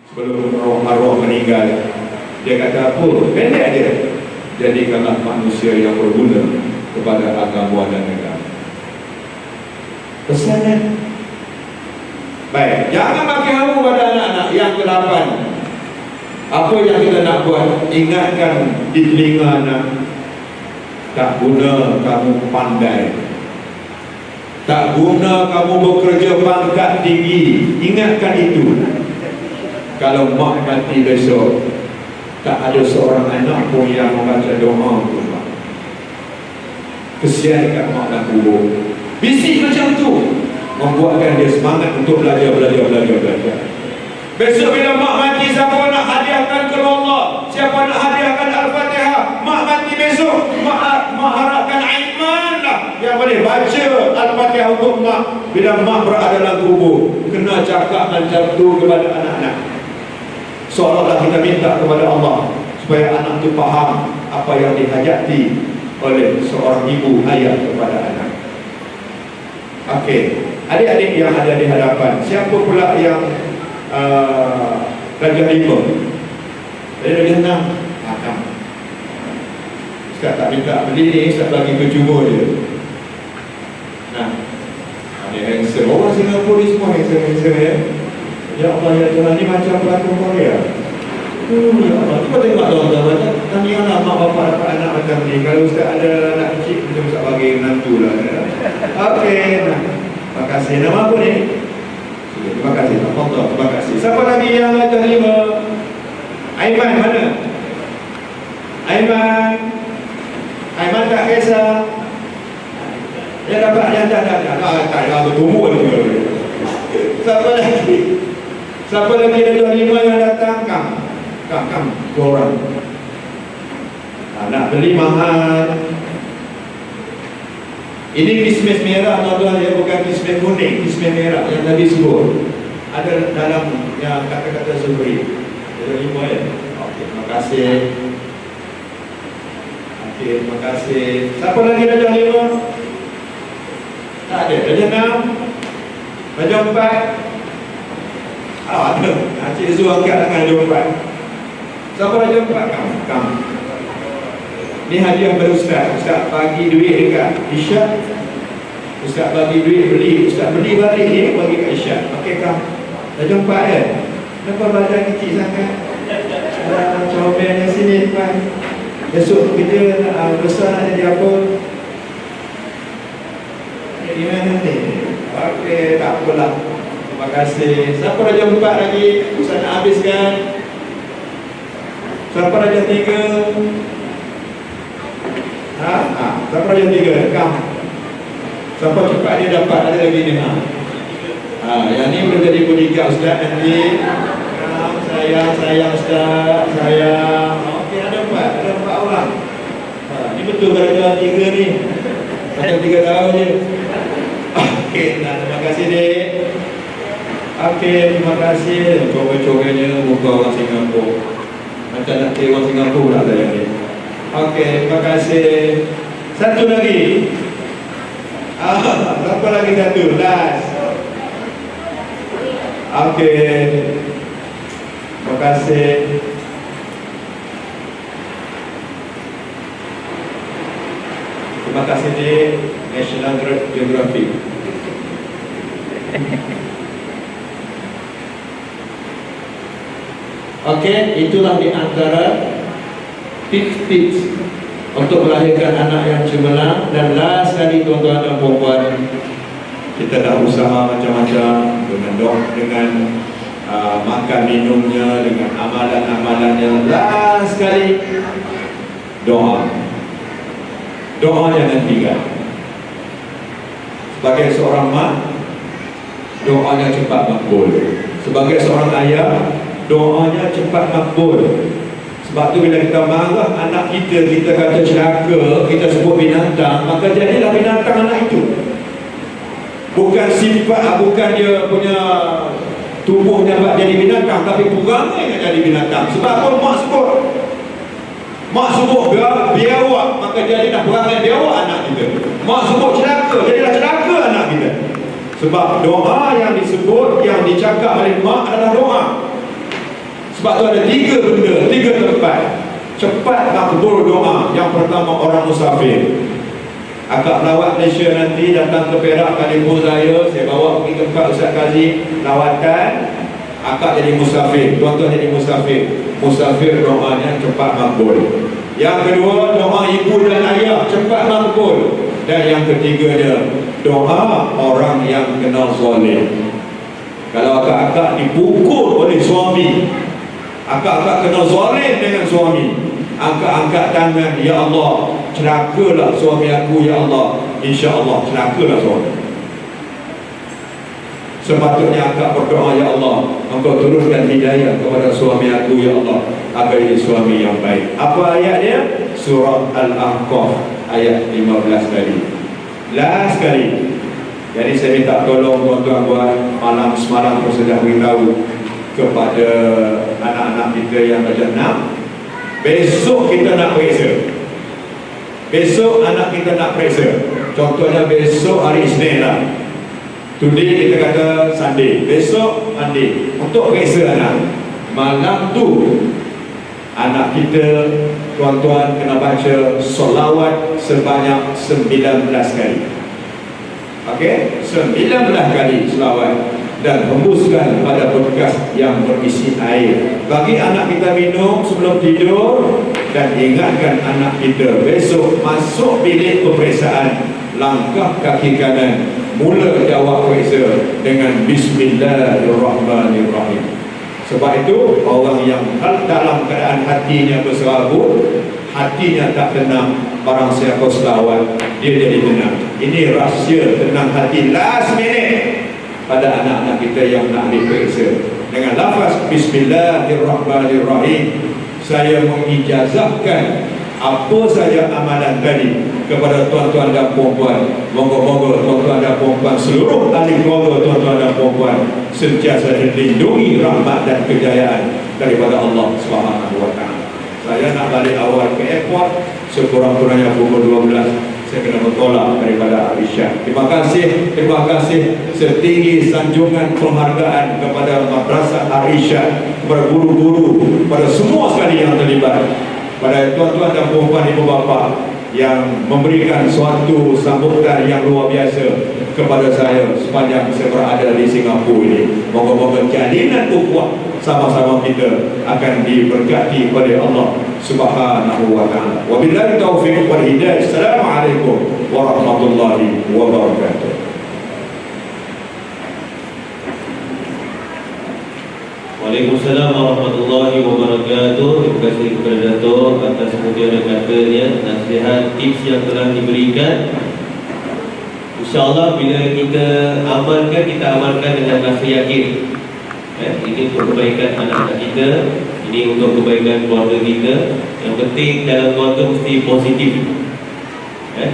Sebelum arwah meninggal, dia kata apa? Pendek aja. Jadikanlah manusia yang berguna kepada agama dan negara. Pesannya Baik, jangan bagi hamu pada anak-anak. Yang ke-8, apa yang kita nak buat? Ingatkan di telinga anak, tak guna kamu pandai, tak guna kamu bekerja pangkat tinggi. Ingatkan itu. Kalau mak mati besok, tak ada seorang anak pun yang membaca doa untuk mak. Kesian dekat mak dan kubur. Bisik macam tu membuatkan dia semangat untuk belajar. Besok bila mak mati, siapa nak hadiahkan ke Allah? Siapa nak hadiahkan Al-Fatihah? Mak mati besok, mak harapkan Aiman lah yang boleh baca Al-Fatihah untuk mak. Bila mak berada dalam kubur, kena cakap macam tu kepada anak-anak, seolah-olah kita minta kepada Allah supaya anak tu faham apa yang dihajati oleh seorang ibu ayah kepada anak. Okey, adik-adik yang ada di hadapan, siapa pula yang Darjah 5? Saya darjah 6. Makan. Ustaz tak minta beli ni, Ustaz bagi percuma je. Nah, ada handsome. Orang Singapura ni semua handsome ya. Ya Allah, ya Tuhan, ni macam pelakon Korea. Ya Allah, cuba tengok tuan-tuan, tanya mak bapak dapat anak macam ni. Kalau Ustaz ada anak kecil, kita Ustaz bagi menantu lah. Okey, nah, terima kasih. Nama apa ni? Terima kasih. Terima kasih. Siapa lagi yang darjah 5? Aiman mana? Aiman tak kisah. Dia dapat yang tak ada bertumbuh juga. Siapa lagi? Siapa lagi darjah 5 yang datang? Kam korang. Nak beli mahal. Ini kismis merah tuan-tuan, ya, bukan kismis kuning, kismis merah yang tadi sebut. Ada dalam yang kata-kata Zuhri. Ada 5 ya. Okey, terima kasih. Okey, terima kasih. Siapa lagi darjah 5? Tak ada. Darjah 6? Darjah 4? Ada. Cik Zu angkat tangan darjah 4. Siapa darjah 4? Kamu. Ni hadiah dari Ustaz. Ustaz bagi duit dekat Isyak. Ustaz bagi duit beli. Ustaz beli balik ni bagi kat Isyak. Okey kamu. Darjah 4 kan? Kenapa badan kecil sangat? Comel yang sini depan. Besok kerja besar nak jadi apa? Jadi mana ni? Okey, tak apalah. Terima kasih. Siapa darjah 4 lagi? Ustaz nak habiskan. Siapa darjah 3? Siapa darjah 3? Kamu. Siapa cepat dia dapat, ada lagi ni. Yang ni boleh jadi bodyguard Ustaz nanti. Sayang Ustaz, sayang. Okey, ada 4 orang. Ni betul darjah 3 ni. Macam 3 tahun je. Okey, terima kasih dek. Okey, terima kasih. Coba-cobanya muka orang Singapura. Macam nak kira orang Singapura lah saya ni. Okey, terima kasih. Satu lagi. Berapa lagi satu? Last. Okey. Terima kasih. Terima kasih di National Geographic. Okey, itulah di antara tips-tips untuk melahirkan anak yang cemerlang. Dan last kali tuan-tuan dan puan-puan, kita dah usaha macam-macam dengan makan minumnya, dengan amalan-amalannya. Last kali doa jangan tinggal. Sebagai seorang mak, doanya cepat makbul. Sebagai seorang ayah, doanya cepat makbul. Sebab tu bila kita marah anak kita kata celaka, kita sebut binatang, maka jadilah binatang anak itu. Bukan sifat, bukan dia punya tubuhnya buat jadi binatang, tapi perangai yang jadi binatang. Sebab apa mak sebut biawak, maka jadilah perangai biawak anak kita. Mak sebut celaka, jadilah celaka anak kita. Sebab doa yang disebut, yang dicakap oleh mak adalah doa. Sebab tu ada 3 benda, 3 tempat cepat makbul doa. Yang pertama, orang musafir. Akak melawat Malaysia nanti, datang ke Perak, telefon saya bawa pergi tempat Ustaz Kazi lawatan. Akak jadi musafir, tuan-tuan jadi musafir. Musafir doanya cepat makbul. Yang kedua, doa ibu dan ayah cepat makbul. Dan yang ketiganya, doa orang yang kenal zalim. Kalau akak-akak dipukul oleh suami, akak-akak kenal zalim dengan suami, angkat tangan, ya Allah, celakalah suami aku, ya Allah. InsyaAllah celakalah suami. Sepatutnya akak berdoa, ya Allah, Engkau turunkan hidayah kepada suami aku, ya Allah, agar jadi suami yang baik. Apa ayat dia? Surah Al-Ahqaf ayat 15 tadi. Last sekali. Jadi saya minta tolong tuan-tuan buat malam semalam saya sudah beritahu kepada anak-anak kita yang darjah 6. Besok kita nak periksa. Besok anak kita nak periksa. Contohnya besok hari Isnin lah. Today kita kata Sunday, besok Monday. Untuk periksa anak, malam tu anak kita, tuan-tuan kena baca solawat sebanyak 19 kali. Okey, 19 kali selawat. Dan hembuskan pada bekas yang berisi air. Bagi anak kita minum sebelum tidur. Dan ingatkan anak kita, besok masuk bilik peperiksaan, langkah kaki kanan, mula jawab periksa dengan Bismillahirrahmanirrahim. Sebab itu orang yang dalam keadaan hatinya berserabut, hatinya tak tenang, barang siapa selawat dia jadi tenang. Ini rahsia tenang hati last minute pada anak-anak kita yang nak diperiksa. Dengan lafaz Bismillahirrahmanirrahim, saya mengijazahkan apa saja amalan tadi kepada tuan-tuan dan puan-puan. Moga-moga tuan-tuan dan puan-puan, seluruh ahli keluarga tuan-tuan dan puan-puan sentiasa dilindungi rahmat dan kejayaan daripada Allah Subhanahu wa taala. Saya nak balik awal ke airport, sekurang-kurangnya pukul 12 saya kena bertolak daripada Aisyah. Terima kasih setinggi sanjungan penghargaan kepada Madrasah Aisyah, kepada guru-guru, kepada semua sekali yang terlibat, pada tuan-tuan dan puan-puan, ibu bapa yang memberikan suatu sambutan yang luar biasa kepada saya sepanjang saya berada di Singapura ini. Moga-moga jalinan ukhuwah sama-sama kita akan diberkati oleh Allah Subhanahu wa taala. Wabillahi taufiq wal hidayah. Assalamualaikum warahmatullahi wabarakatuh. Waalaikumsalam warahmatullahi wabarakatuh. Terima kasih kepada Dato' atas kemudian katanya, nasihat, tips yang telah diberikan. InsyaAllah bila kita amalkan dengan rasa yakin. Ini untuk kebaikan anak-anak kita, ini untuk kebaikan keluarga kita. Yang penting dalam keluarga mesti positif.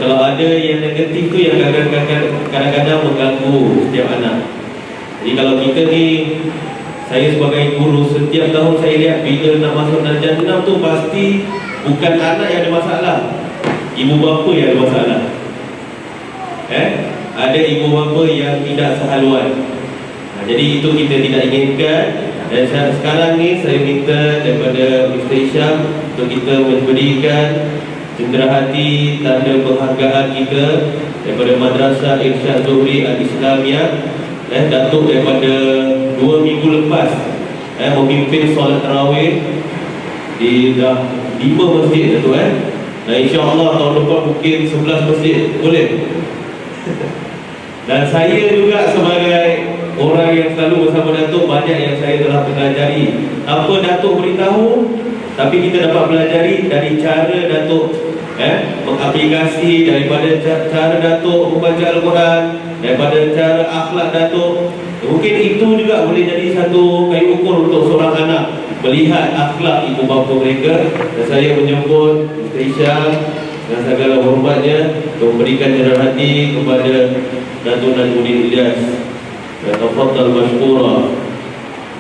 Kalau ada yang negatif tu yang kadang-kadang mengganggu setiap anak. Jadi kalau kita ni, saya sebagai guru, setiap tahun saya lihat bila nak masuk darjah 6 tu pasti bukan anak yang ada masalah, ibu bapa yang ada masalah. Ada ibu bapa yang tidak sehaluan. Jadi itu kita tidak inginkan. Dan sekarang ni saya minta daripada Mr. Isham untuk kita memberikan cenderahati tanda penghargaan kita daripada Madrasah Irsyad Zuhri Al-Islamiyah. Datuk daripada 2 minggu lepas memimpin solat tarawih di dah 5 masjid Datuk. Dan insyaAllah tahun depan mungkin 11 masjid, boleh. Dan saya juga sebagai orang yang selalu bersama Datuk, banyak yang saya telah pelajari. Apa Datuk beritahu, tapi kita dapat pelajari dari cara Datuk mengaplikasi, daripada cara Datuk membaca Al-Quran, daripada cara akhlak Datuk. Mungkin itu juga boleh jadi satu kayu ukur untuk seorang anak melihat akhlak ibu bapa mereka. Dan saya menyebut Mr. Isham dengan segala hormatnya untuk memberikan cenderahati kepada Datuk Najmuddin Ilyas. Tafadhal mashkura.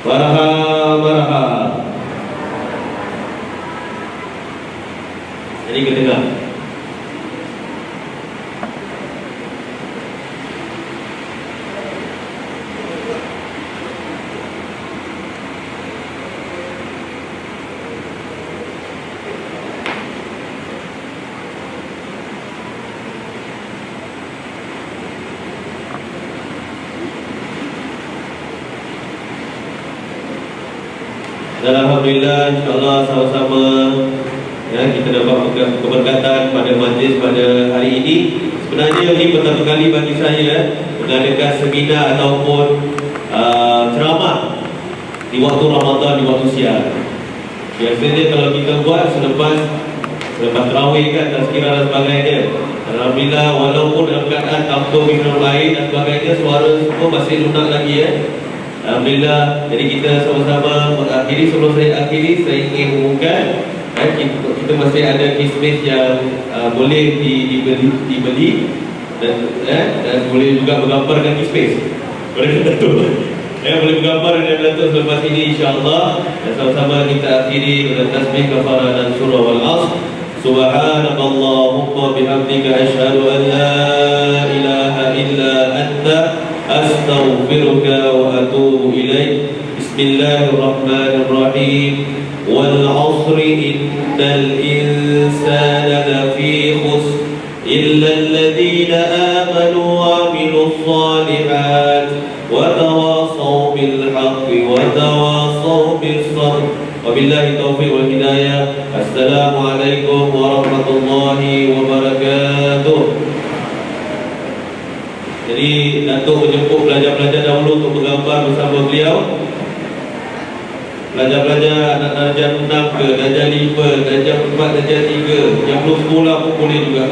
Marhaba. Jadi ke tengah. Dan Alhamdulillah, insyaAllah sama-sama ya, kita dapat keberkatan pada majlis pada hari ini. Sebenarnya ini pertama kali bagi saya mengadakan seminar ataupun ceramah di waktu Ramadan, di waktu siang. Biasanya kalau kita buat selepas tarawih kan, tazkirah dan sebagainya. Alhamdulillah, walaupun dalam keadaan tanpa minum air dan sebagainya, suara semua masih lunak lagi ya. Alhamdulillah. Jadi kita sama-sama mengakhiri. Sebelum saya akhiri, saya ingin umumkan kita masih ada kismis yang boleh dibeli dan boleh juga bergambarkan kismis. Boleh Datuk boleh bergambar dengan Datuk selepas ini insya-Allah. Dan sama-sama kita akhiri dengan tasbih kafarah dan surah Wal-Asr. Subhanakallahumma bihamdika asyhadu an la ilaha illa anta astaghfiruka wa atubu ilaik. Bismillahirrahmanirrahim. Wal 'asri innal insana lafi khusr illa alladhina amanu wa 'amilus shalihat wa tawasaw bil haqqi wa tawasaw bis sabr. Wabillahi taufiq wal hidayah. Assalamualaikum warahmatullahi wabarakatuh. Jadi Datuk menjemput pelajar-pelajar dahulu untuk bergambar bersama beliau. Pelajar-pelajar anak darjah 6 ke, darjah 5, darjah 4, darjah 3 yang belum sekolah pun boleh juga.